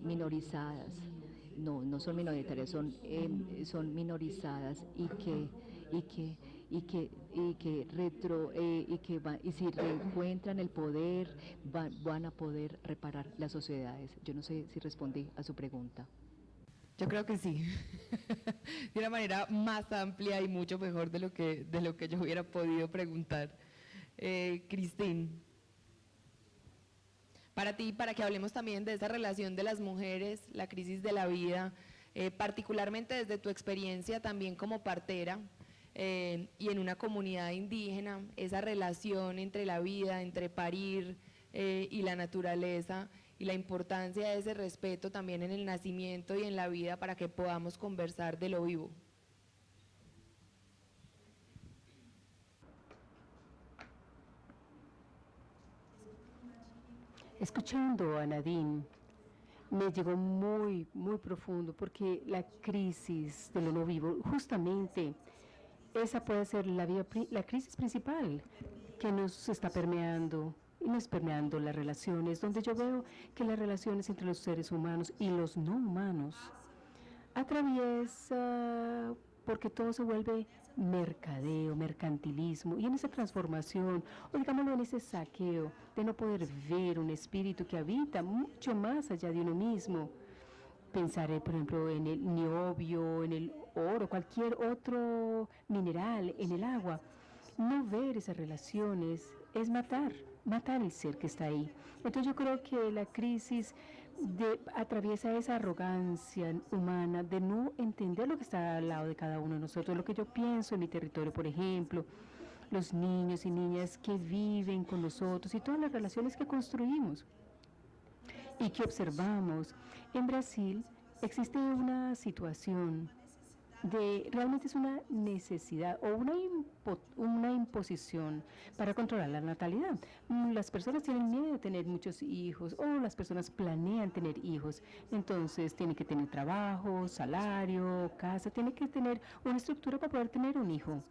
E: minorizadas. No son minoritarias, son minorizadas, y si reencuentran el poder, van a poder reparar las sociedades. Yo no sé si respondí a su pregunta.
A: Yo creo que sí, de una manera más amplia y mucho mejor de lo que yo hubiera podido preguntar. Cristín, para ti, para que hablemos también de esa relación de las mujeres, la crisis de la vida, particularmente desde tu experiencia también como partera, y en una comunidad indígena, esa relación entre la vida, entre parir y la naturaleza, y la importancia de ese respeto también en el nacimiento y en la vida para que podamos conversar de lo vivo.
C: Escuchando a Nadine, me llegó muy profundo, porque la crisis de lo no vivo, justamente esa puede ser la crisis principal que nos está permeando, y nos permeando las relaciones, donde yo veo que las relaciones entre los seres humanos y los no humanos atraviesa, porque todo se vuelve mercadeo, mercantilismo, y en esa transformación, o digámoslo, en ese saqueo de no poder ver un espíritu que habita mucho más allá de uno mismo. Pensaré, por ejemplo, en el niobio, en el oro, cualquier otro mineral, en el agua. No ver esas relaciones es matar el ser que está ahí. Entonces yo creo que la crisis atraviesa esa arrogancia humana de no entender lo que está al lado de cada uno de nosotros. Lo que yo pienso en mi territorio, por ejemplo, los niños y niñas que viven con nosotros y todas las relaciones que construimos y que observamos. En Brasil existe una situación realmente es una necesidad o una imposición para controlar la natalidad. Las personas tienen miedo de tener muchos hijos o las personas planean tener hijos. Entonces tienen que tener trabajo, salario, casa, tienen que tener una estructura para poder tener un hijo.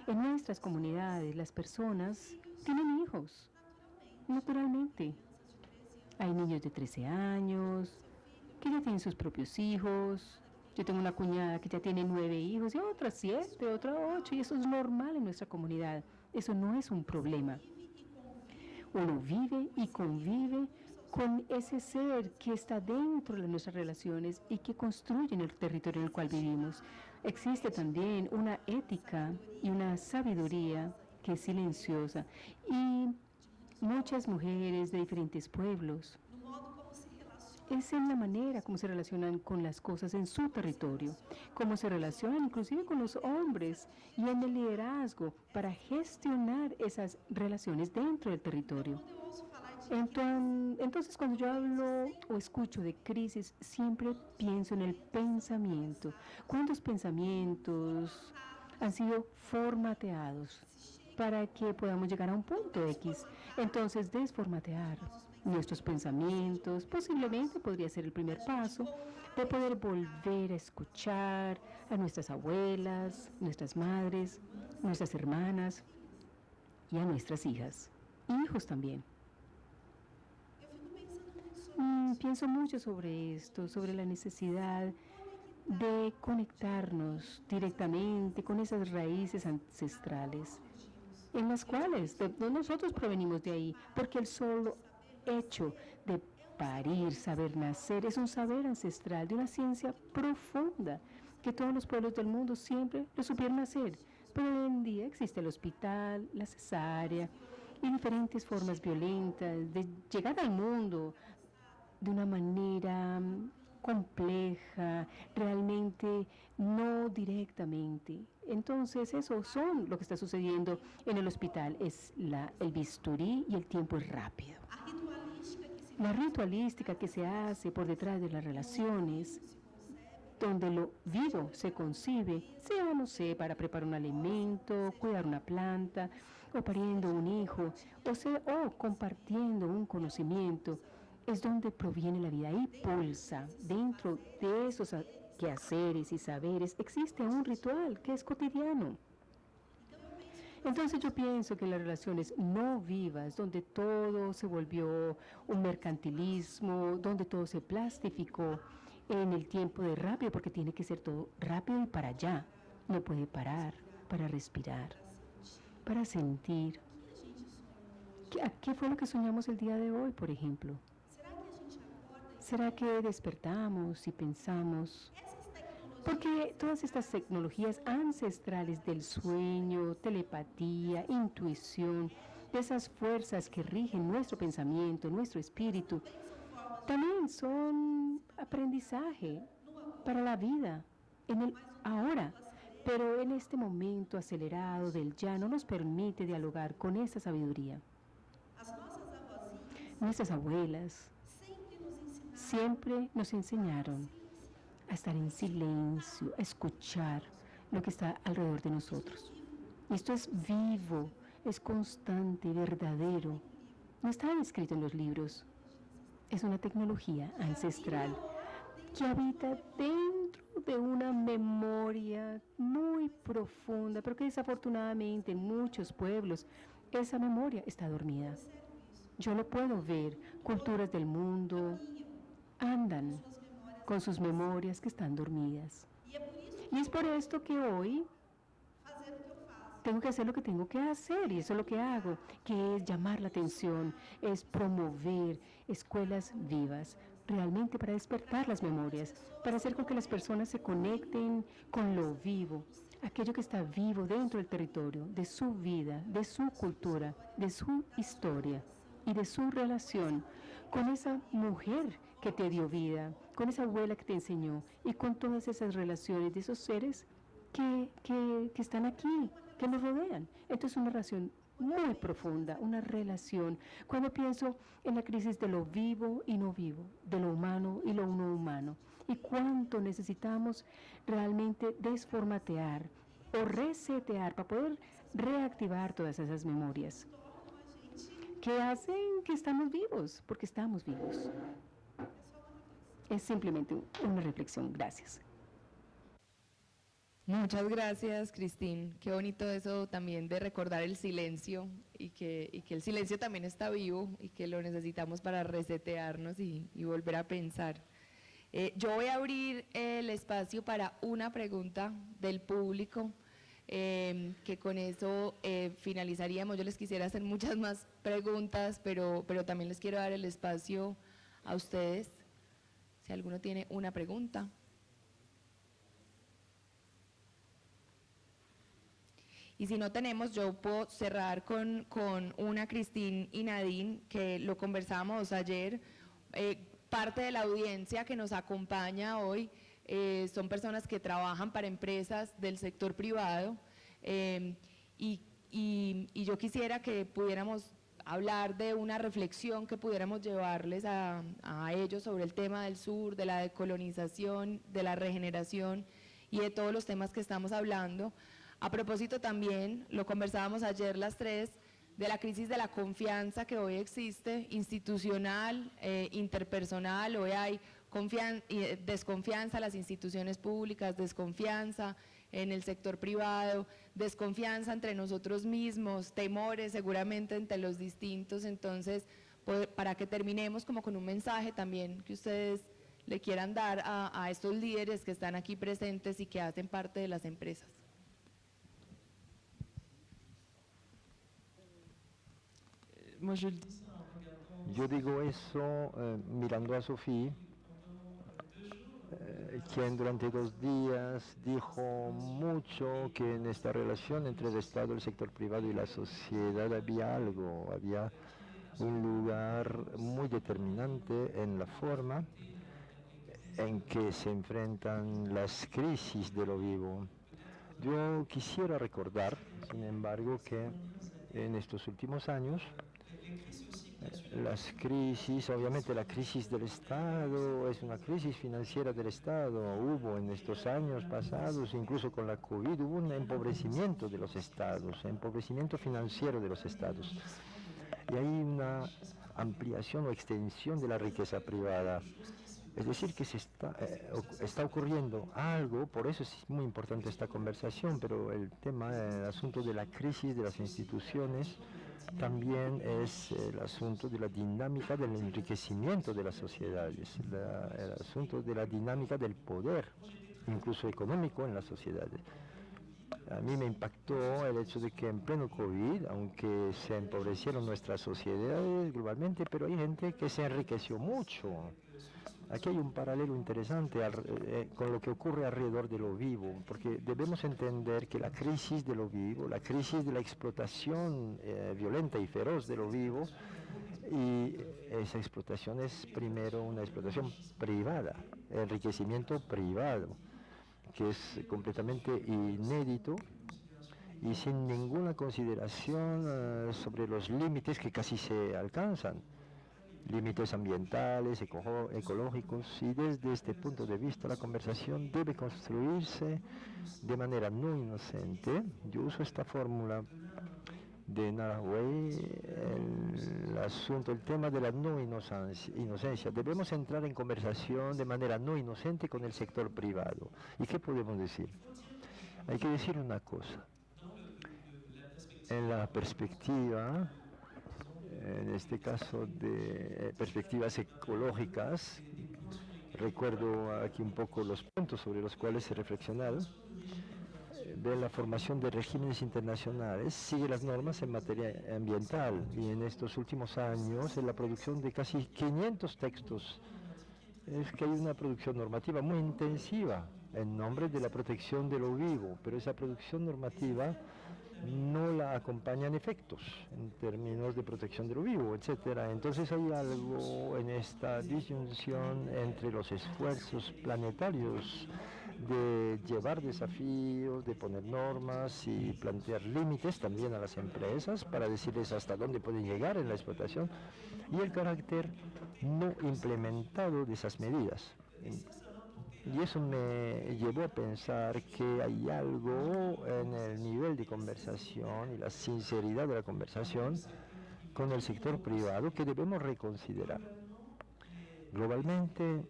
C: En nuestras comunidades las personas tienen hijos, naturalmente. Hay niños de 13 años que ya tienen sus propios hijos. Yo tengo una cuñada que ya tiene 9 hijos y otra 7, otra 8, y eso es normal en nuestra comunidad. Eso no es un problema. Uno vive y convive con ese ser que está dentro de nuestras relaciones y que construye en el territorio en el cual vivimos. Existe también una ética y una sabiduría que es silenciosa, y muchas mujeres de diferentes pueblos es en la manera como se relacionan con las cosas en su territorio, cómo se relacionan inclusive con los hombres y en el liderazgo para gestionar esas relaciones dentro del territorio. Entonces, cuando yo hablo o escucho de crisis, siempre pienso en el pensamiento. ¿Cuántos pensamientos han sido formateados para que podamos llegar a un punto X? Entonces, desformatear nuestros pensamientos posiblemente podría ser el primer paso de poder volver a escuchar a nuestras abuelas, nuestras madres, nuestras hermanas y a nuestras hijas, hijos también. Pienso mucho sobre esto, sobre la necesidad de conectarnos directamente con esas raíces ancestrales en las cuales nosotros provenimos de ahí, porque el solo hecho de parir, saber nacer, es un saber ancestral de una ciencia profunda que todos los pueblos del mundo siempre lo supieron hacer. Pero hoy en día existe el hospital, la cesárea y diferentes formas violentas de llegar al mundo de una manera compleja, realmente no directamente. Entonces, eso son lo que está sucediendo en el hospital, es el bisturí y el tiempo es rápido. La ritualística que se hace por detrás de las relaciones, donde lo vivo se concibe, sea, no sé, para preparar un alimento, cuidar una planta, o pariendo un hijo, o compartiendo un conocimiento, es donde proviene la vida y pulsa. Dentro de esos quehaceres y saberes existe un ritual que es cotidiano. Entonces yo pienso que las relaciones no vivas, donde todo se volvió un mercantilismo, donde todo se plastificó en el tiempo de rápido, porque tiene que ser todo rápido y para allá. No puede parar para respirar, para sentir. ¿Qué fue lo que soñamos el día de hoy, por ejemplo? ¿Será que despertamos y pensamos? Porque todas estas tecnologías ancestrales del sueño, telepatía, intuición, de esas fuerzas que rigen nuestro pensamiento, nuestro espíritu, también son aprendizaje para la vida, en el ahora. Pero en este momento acelerado del ya no nos permite dialogar con esa sabiduría. Nuestras abuelas siempre nos enseñaron a estar en silencio, a escuchar lo que está alrededor de nosotros. Y esto es vivo, es constante, verdadero. No está escrito en los libros. Es una tecnología ancestral que habita dentro de una memoria muy profunda, pero que desafortunadamente en muchos pueblos esa memoria está dormida. Yo lo puedo ver, culturas del mundo andan con sus memorias que están dormidas. Y es por esto que hoy tengo que hacer lo que tengo que hacer, y eso es lo que hago, que es llamar la atención, es promover escuelas vivas, realmente para despertar las memorias, para hacer con que las personas se conecten con lo vivo, aquello que está vivo dentro del territorio, de su vida, de su cultura, de su historia y de su relación con esa mujer que te dio vida, con esa abuela que te enseñó y con todas esas relaciones de esos seres que están aquí, que nos rodean. Esto es una relación muy profunda, una relación. Cuando pienso en la crisis de lo vivo y no vivo, de lo humano y lo no humano, y cuánto necesitamos realmente desformatear o resetear para poder reactivar todas esas memorias que hacen que estamos vivos, porque estamos vivos. Es simplemente una reflexión. Gracias.
A: Muchas gracias, Cristín. Qué bonito eso también de recordar el silencio y que el silencio también está vivo y que lo necesitamos para resetearnos y volver a pensar. Yo voy a abrir el espacio para una pregunta del público, que con eso finalizaríamos. Yo les quisiera hacer muchas más preguntas, pero también les quiero dar el espacio a ustedes, si alguno tiene una pregunta. Y si no tenemos, yo puedo cerrar con una, Cristín y Nadine, que lo conversábamos ayer. Parte de la audiencia que nos acompaña hoy son personas que trabajan para empresas del sector privado, y yo quisiera que pudiéramos hablar de una reflexión que pudiéramos llevarles a ellos sobre el tema del sur, de la decolonización, de la regeneración y de todos los temas que estamos hablando. A propósito también, lo conversábamos ayer las tres, de la crisis de la confianza que hoy existe, institucional, interpersonal. Hoy hay desconfianza en las instituciones públicas, desconfianza en el sector privado, desconfianza entre nosotros mismos, temores seguramente entre los distintos. Entonces, para que terminemos como con un mensaje también que ustedes le quieran dar a estos líderes que están aquí presentes y que hacen parte de las empresas.
B: Yo digo eso mirando a Sofía, quien durante 2 días dijo mucho que en esta relación entre el Estado, el sector privado y la sociedad había algo, había un lugar muy determinante en la forma en que se enfrentan las crisis de lo vivo. Yo quisiera recordar, sin embargo, que en estos últimos años las crisis, obviamente la crisis del Estado es una crisis financiera del Estado. Hubo en estos años pasados, incluso con la COVID, hubo un empobrecimiento de los Estados, empobrecimiento financiero de los Estados. Y hay una ampliación o extensión de la riqueza privada. Es decir, que se está ocurriendo algo, por eso es muy importante esta conversación, pero el asunto de la crisis de las instituciones también es el asunto de la dinámica del enriquecimiento de las sociedades, el asunto de la dinámica del poder, incluso económico en las sociedades. A mí me impactó el hecho de que en pleno COVID, aunque se empobrecieron nuestras sociedades globalmente, pero hay gente que se enriqueció mucho. Aquí hay un paralelo interesante con lo que ocurre alrededor de lo vivo, porque debemos entender que la crisis de lo vivo, la crisis de la explotación violenta y feroz de lo vivo, y esa explotación es primero una explotación privada, enriquecimiento privado, que es completamente inédito y sin ninguna consideración sobre los límites que casi se alcanzan. Límites ambientales, ecológicos, y desde este punto de vista la conversación debe construirse de manera no inocente. Yo uso esta fórmula de Naraway, el tema de la no inocencia. Debemos entrar en conversación de manera no inocente con el sector privado. ¿Y qué podemos decir? Hay que decir una cosa. En la perspectiva, en este caso de perspectivas ecológicas, recuerdo aquí un poco los puntos sobre los cuales he reflexionado, de la formación de regímenes internacionales, sigue las normas en materia ambiental, y en estos últimos años en la producción de casi 500 textos, es que hay una producción normativa muy intensiva en nombre de la protección de lo vivo, pero esa producción normativa no la acompañan efectos en términos de protección de lo vivo, etcétera. Entonces hay algo en esta disyunción entre los esfuerzos planetarios de llevar desafíos, de poner normas y plantear límites también a las empresas para decirles hasta dónde pueden llegar en la explotación, y el carácter no implementado de esas medidas. Y eso me llevó a pensar que hay algo en el nivel de conversación y la sinceridad de la conversación con el sector privado que debemos reconsiderar. Globalmente,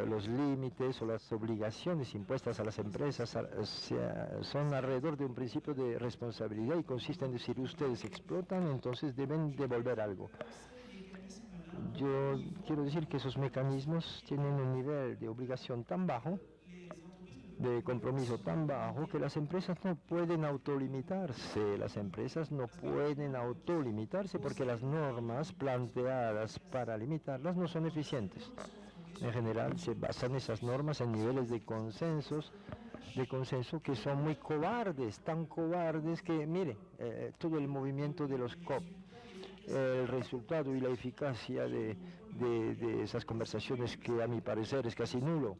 B: los límites o las obligaciones impuestas a las empresas son alrededor de un principio de responsabilidad y consiste en decir, ustedes explotan, entonces deben devolver algo. Yo quiero decir que esos mecanismos tienen un nivel de obligación tan bajo, de compromiso tan bajo, que las empresas no pueden autolimitarse. Las empresas no pueden autolimitarse porque las normas planteadas para limitarlas no son eficientes. En general se basan esas normas en niveles de consenso que son muy cobardes, tan cobardes que, mire, todo el movimiento de los COP, el resultado y la eficacia de esas conversaciones, que a mi parecer es casi nula.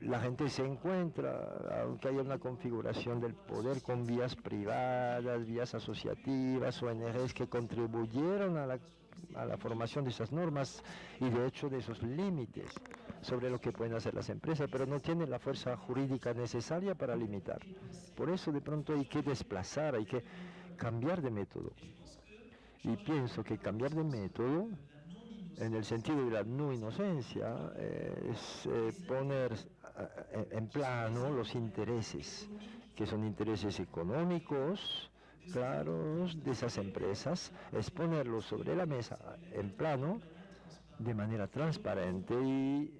B: La gente se encuentra, aunque haya una configuración del poder con vías privadas, vías asociativas, ONGs que contribuyeron a la formación de esas normas y de hecho de esos límites sobre lo que pueden hacer las empresas, pero no tienen la fuerza jurídica necesaria para limitar. Por eso de pronto hay que desplazar, hay que cambiar de método. Y pienso que cambiar de método, en el sentido de la no inocencia, es poner en plano los intereses, que son intereses económicos claros de esas empresas, es ponerlos sobre la mesa en plano de manera transparente y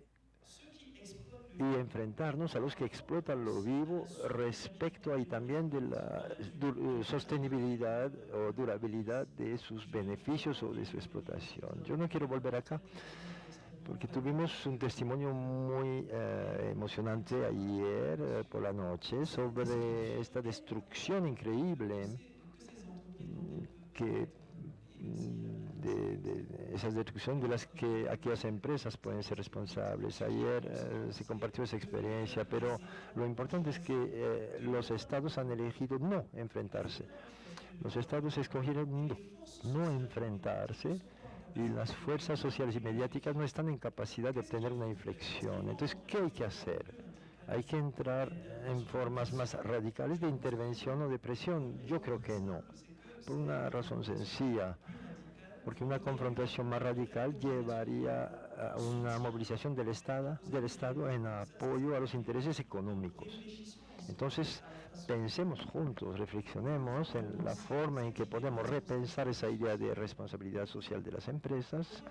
B: enfrentarnos a los que explotan lo vivo respecto ahí también de la sostenibilidad o durabilidad de sus beneficios o de su explotación. Yo no quiero volver acá porque tuvimos un testimonio muy emocionante ayer por la noche sobre esta destrucción increíble que de esa destrucción de las que aquellas empresas pueden ser responsables. Ayer se compartió esa experiencia, pero lo importante es que los estados han elegido no enfrentarse. Los estados escogieron no enfrentarse y las fuerzas sociales y mediáticas no están en capacidad de obtener una inflexión. Entonces, ¿qué hay que hacer? ¿Hay que entrar en formas más radicales de intervención o de presión? Yo creo que no, por una razón sencilla, porque una confrontación más radical llevaría a una movilización del Estado en apoyo a los intereses económicos. Entonces, pensemos juntos, reflexionemos en la forma en que podemos repensar esa idea de responsabilidad social de las empresas,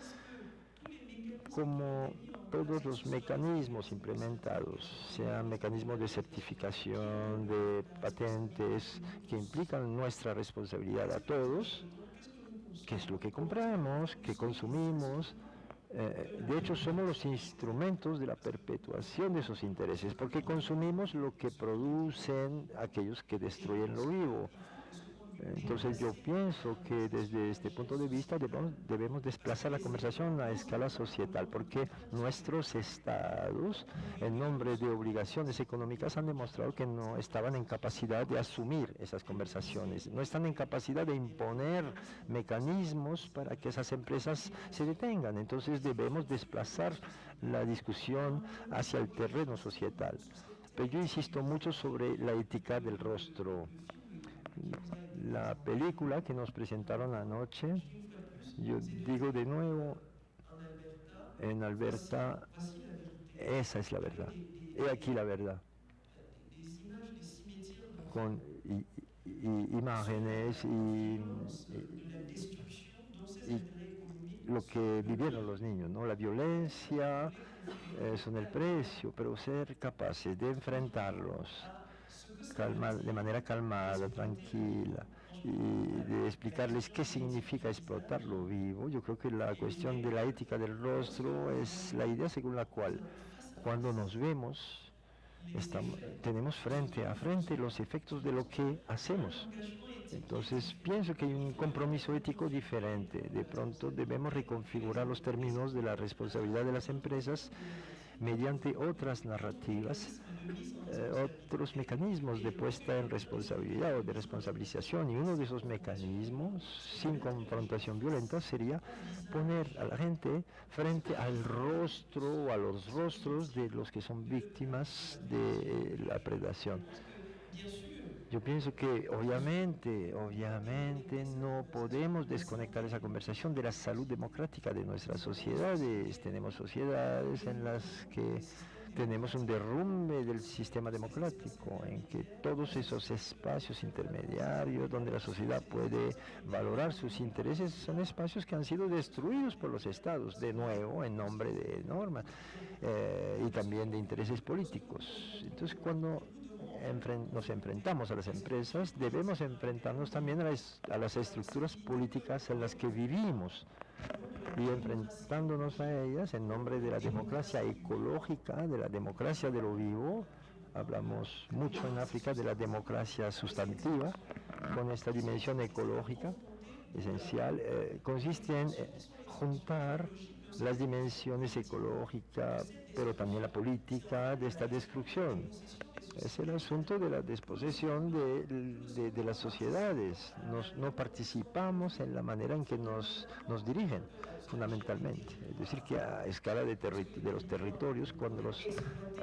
B: como todos los mecanismos implementados, sean mecanismos de certificación, de patentes, que implican nuestra responsabilidad a todos, qué es lo que compramos, qué consumimos. De hecho, somos los instrumentos de la perpetuación de esos intereses, porque consumimos lo que producen aquellos que destruyen lo vivo. Entonces yo pienso que desde este punto de vista debemos desplazar la conversación a escala societal, porque nuestros estados, en nombre de obligaciones económicas, han demostrado que no estaban en capacidad de asumir esas conversaciones, no están en capacidad de imponer mecanismos para que esas empresas se detengan. Entonces debemos desplazar la discusión hacia el terreno societal. Pero yo insisto mucho sobre la ética del rostro. La película que nos presentaron anoche, yo digo de nuevo, en Alberta, esa es la verdad. He aquí la verdad. Con imágenes y lo que vivieron los niños, ¿no? La violencia son el precio, pero ser capaces de enfrentarlos de manera calmada, tranquila, y de explicarles qué significa explotar lo vivo. Yo creo que la cuestión de la ética del rostro es la idea según la cual cuando nos vemos tenemos frente a frente los efectos de lo que hacemos. Entonces pienso que hay un compromiso ético diferente. De pronto debemos reconfigurar los términos de la responsabilidad de las empresas mediante otras narrativas, otros mecanismos de puesta en responsabilidad o de responsabilización. Y uno de esos mecanismos, sin confrontación violenta, sería poner a la gente frente al rostro o a los rostros de los que son víctimas de la predación. Yo pienso que obviamente no podemos desconectar esa conversación de la salud democrática de nuestras sociedades. Tenemos sociedades en las que tenemos un derrumbe del sistema democrático, en que todos esos espacios intermediarios donde la sociedad puede valorar sus intereses son espacios que han sido destruidos por los estados, de nuevo, en nombre de normas y también de intereses políticos. Entonces, cuando nos enfrentamos a las empresas, debemos enfrentarnos también a las estructuras políticas en las que vivimos, y enfrentándonos a ellas en nombre de la democracia ecológica, de la democracia de lo vivo. Hablamos mucho en África de la democracia sustantiva, con esta dimensión ecológica esencial. Consiste en juntar las dimensiones ecológicas, pero también la política de esta destrucción. Es el asunto de la desposesión de las sociedades. No participamos en la manera en que nos dirigen, fundamentalmente. Es decir, que a escala de los territorios, cuando los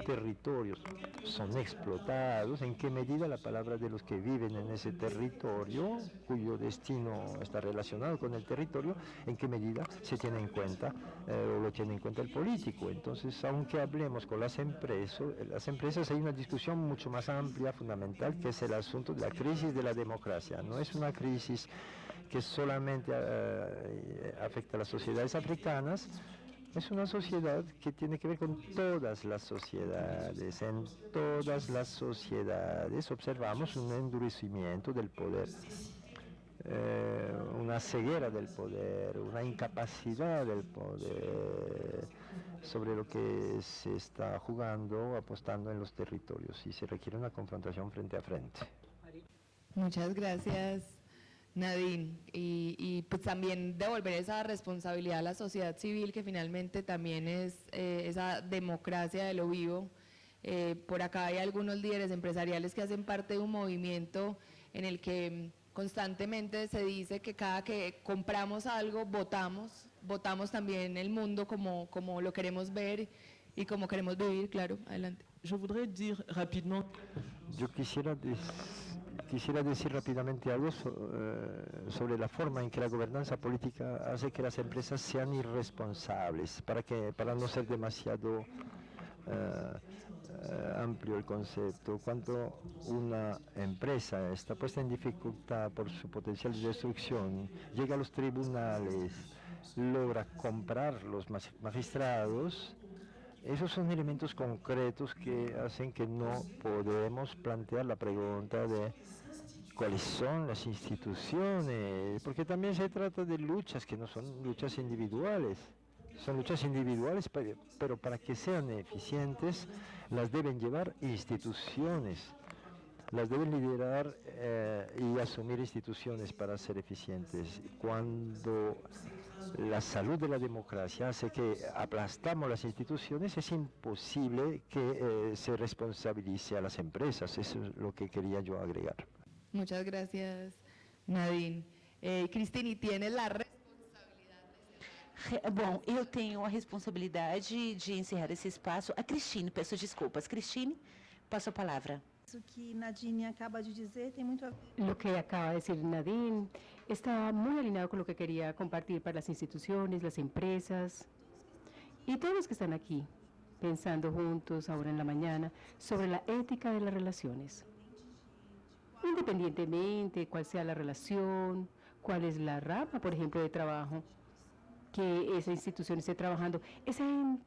B: territorios son explotados, ¿en qué medida la palabra de los que viven en ese territorio, cuyo destino está relacionado con el territorio, en qué medida se tiene en cuenta o lo tiene en cuenta el político? Entonces, aunque hablemos con las empresas hay una discusión mucho más amplia, fundamental, que es el asunto de la crisis de la democracia. No es una crisis que solamente afecta a las sociedades africanas, es una sociedad que tiene que ver con todas las sociedades. En todas las sociedades observamos un endurecimiento del poder, una ceguera del poder, una incapacidad del poder sobre lo que se está jugando, apostando en los territorios, y se requiere una confrontación frente a frente.
A: Muchas gracias, Nadine, y pues también devolver esa responsabilidad a la sociedad civil, que finalmente también es esa democracia de lo vivo. Por acá hay algunos líderes empresariales que hacen parte de un movimiento en el que constantemente se dice que cada que compramos algo, votamos también el mundo como lo queremos ver y como queremos vivir. Claro, adelante.
D: Je voudrais dire rapidement.
B: Yo quisiera decir rápidamente algo sobre la forma en que la gobernanza política hace que las empresas sean irresponsables, para no ser demasiado amplio el concepto. Cuando una empresa está puesta en dificultad por su potencial de destrucción, llega a los tribunales, logra comprar los magistrados, esos son elementos concretos que hacen que no podemos plantear la pregunta de cuáles son las instituciones, porque también se trata de luchas que no son luchas individuales. Son luchas individuales, pero para que sean eficientes las deben llevar instituciones, las deben liderar y asumir instituciones para ser eficientes. Cuando la salud de la democracia hace que aplastamos las instituciones, es imposible que se responsabilice a las empresas. Eso es lo que quería yo agregar.
A: Muchas gracias, Nadine. Cristine, ¿tienes la
F: Bom, eu tenho a responsabilidade de encerrar esse espaço. A Cristine, peço desculpas. Cristine, passo a palavra.
G: Isso que Nadine acaba de dizer tem muito a ver.
C: Lo que acaba de decir Nadine está muy alineado con lo que quería compartir para las instituciones, las empresas y todos los que están aquí, pensando juntos ahora en la mañana sobre la ética de las relaciones. Independientemente cuál sea la relación, cuál es la rama, por ejemplo, de trabajo que esa institución esté trabajando, esa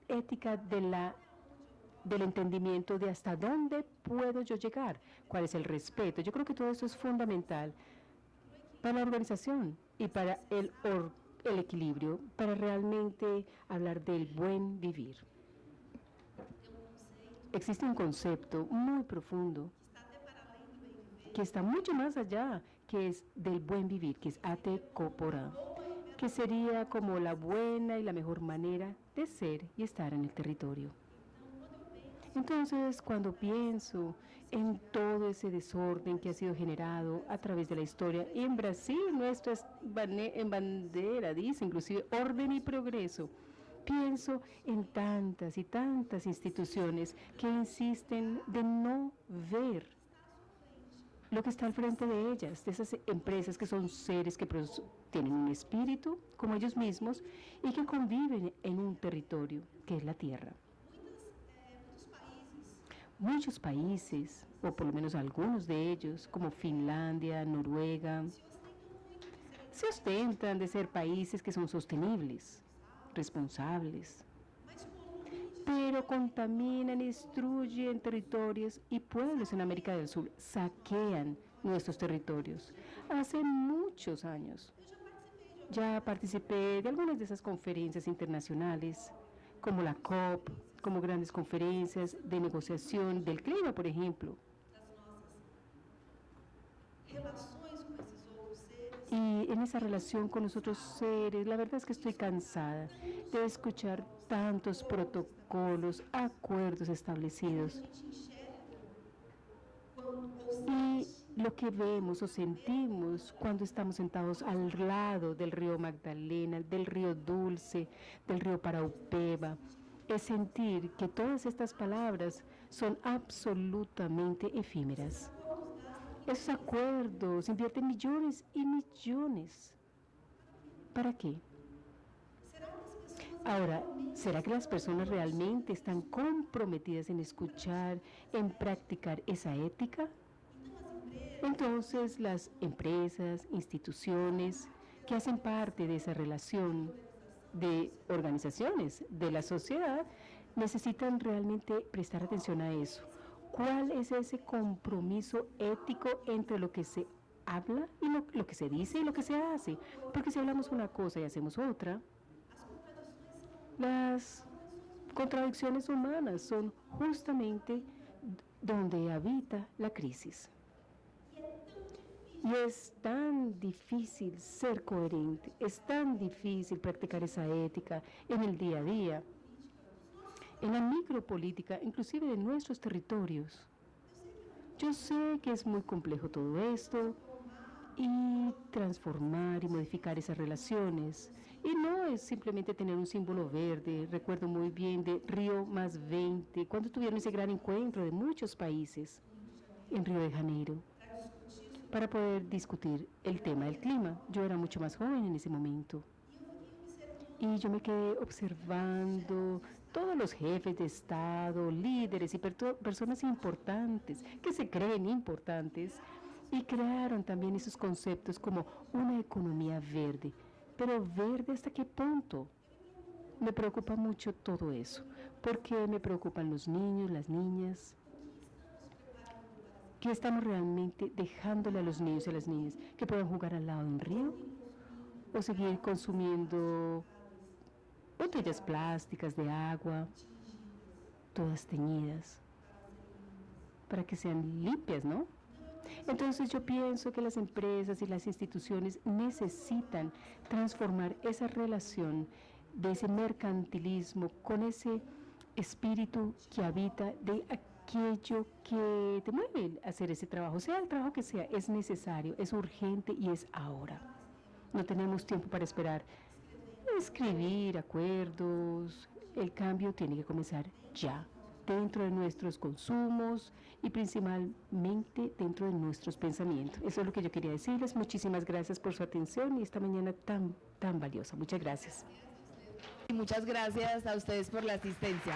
C: ética del entendimiento de hasta dónde puedo yo llegar, cuál es el respeto. Yo creo que todo eso es fundamental para la organización y para el equilibrio, para realmente hablar del buen vivir. Existe un concepto muy profundo que está mucho más allá, que es del buen vivir, que es ate corpora, que sería como la buena y la mejor manera de ser y estar en el territorio. Entonces, cuando pienso en todo ese desorden que ha sido generado a través de la historia, y en Brasil nuestra en bandera dice inclusive orden y progreso, pienso en tantas y tantas instituciones que insisten de no ver lo que está al frente de ellas, de esas empresas que son seres que tienen un espíritu como ellos mismos y que conviven en un territorio que es la tierra. Muchos países, o por lo menos algunos de ellos, como Finlandia, Noruega, se ostentan de ser países que son sostenibles, responsables, pero contaminan y destruyen territorios y pueblos en América del Sur, saquean nuestros territorios. Hace muchos años ya participé de algunas de esas conferencias internacionales, como la COP, como grandes conferencias de negociación del clima, por ejemplo. Y en esa relación con los otros seres, la verdad es que estoy cansada de escuchar tantos protocolos, acuerdos establecidos. Y lo que vemos o sentimos cuando estamos sentados al lado del río Magdalena, del río Dulce, del río Paraupeba, es sentir que todas estas palabras son absolutamente efímeras. Esos acuerdos invierten millones y millones. ¿Para qué? Ahora, ¿será que las personas realmente están comprometidas en escuchar, en practicar esa ética? Entonces, las empresas, instituciones que hacen parte de esa relación de organizaciones de la sociedad necesitan realmente prestar atención a eso. ¿Cuál es ese compromiso ético entre lo que se habla y lo que se dice y lo que se hace? Porque si hablamos una cosa y hacemos otra, las contradicciones humanas son justamente donde habita la crisis. Y es tan difícil ser coherente, es tan difícil practicar esa ética en el día a día, en la micropolítica, inclusive de nuestros territorios. Yo sé que es muy complejo todo esto y transformar y modificar esas relaciones. Y no es simplemente tener un símbolo verde. Recuerdo muy bien de Río +20, cuando tuvieron ese gran encuentro de muchos países en Río de Janeiro, para poder discutir el tema del clima. Yo era mucho más joven en ese momento. Y yo me quedé observando todos los jefes de Estado, líderes y personas importantes, que se creen importantes, y crearon también esos conceptos como una economía verde. Pero ¿verde hasta qué punto? Me preocupa mucho todo eso, porque me preocupan los niños, las niñas. ¿Qué estamos realmente dejándole a los niños y a las niñas? ¿Que puedan jugar al lado de un río? ¿O seguir consumiendo botellas plásticas de agua, todas teñidas, para que sean limpias, ¿no? Entonces yo pienso que las empresas y las instituciones necesitan transformar esa relación de ese mercantilismo con ese espíritu que habita de aquello que te mueve a hacer ese trabajo, sea el trabajo que sea, es necesario, es urgente y es ahora. No tenemos tiempo para esperar. Escribir acuerdos, el cambio tiene que comenzar ya, dentro de nuestros consumos y principalmente dentro de nuestros pensamientos. Eso es lo que yo quería decirles. Muchísimas gracias por su atención y esta mañana tan valiosa. Muchas gracias.
A: Y muchas gracias a ustedes por la asistencia.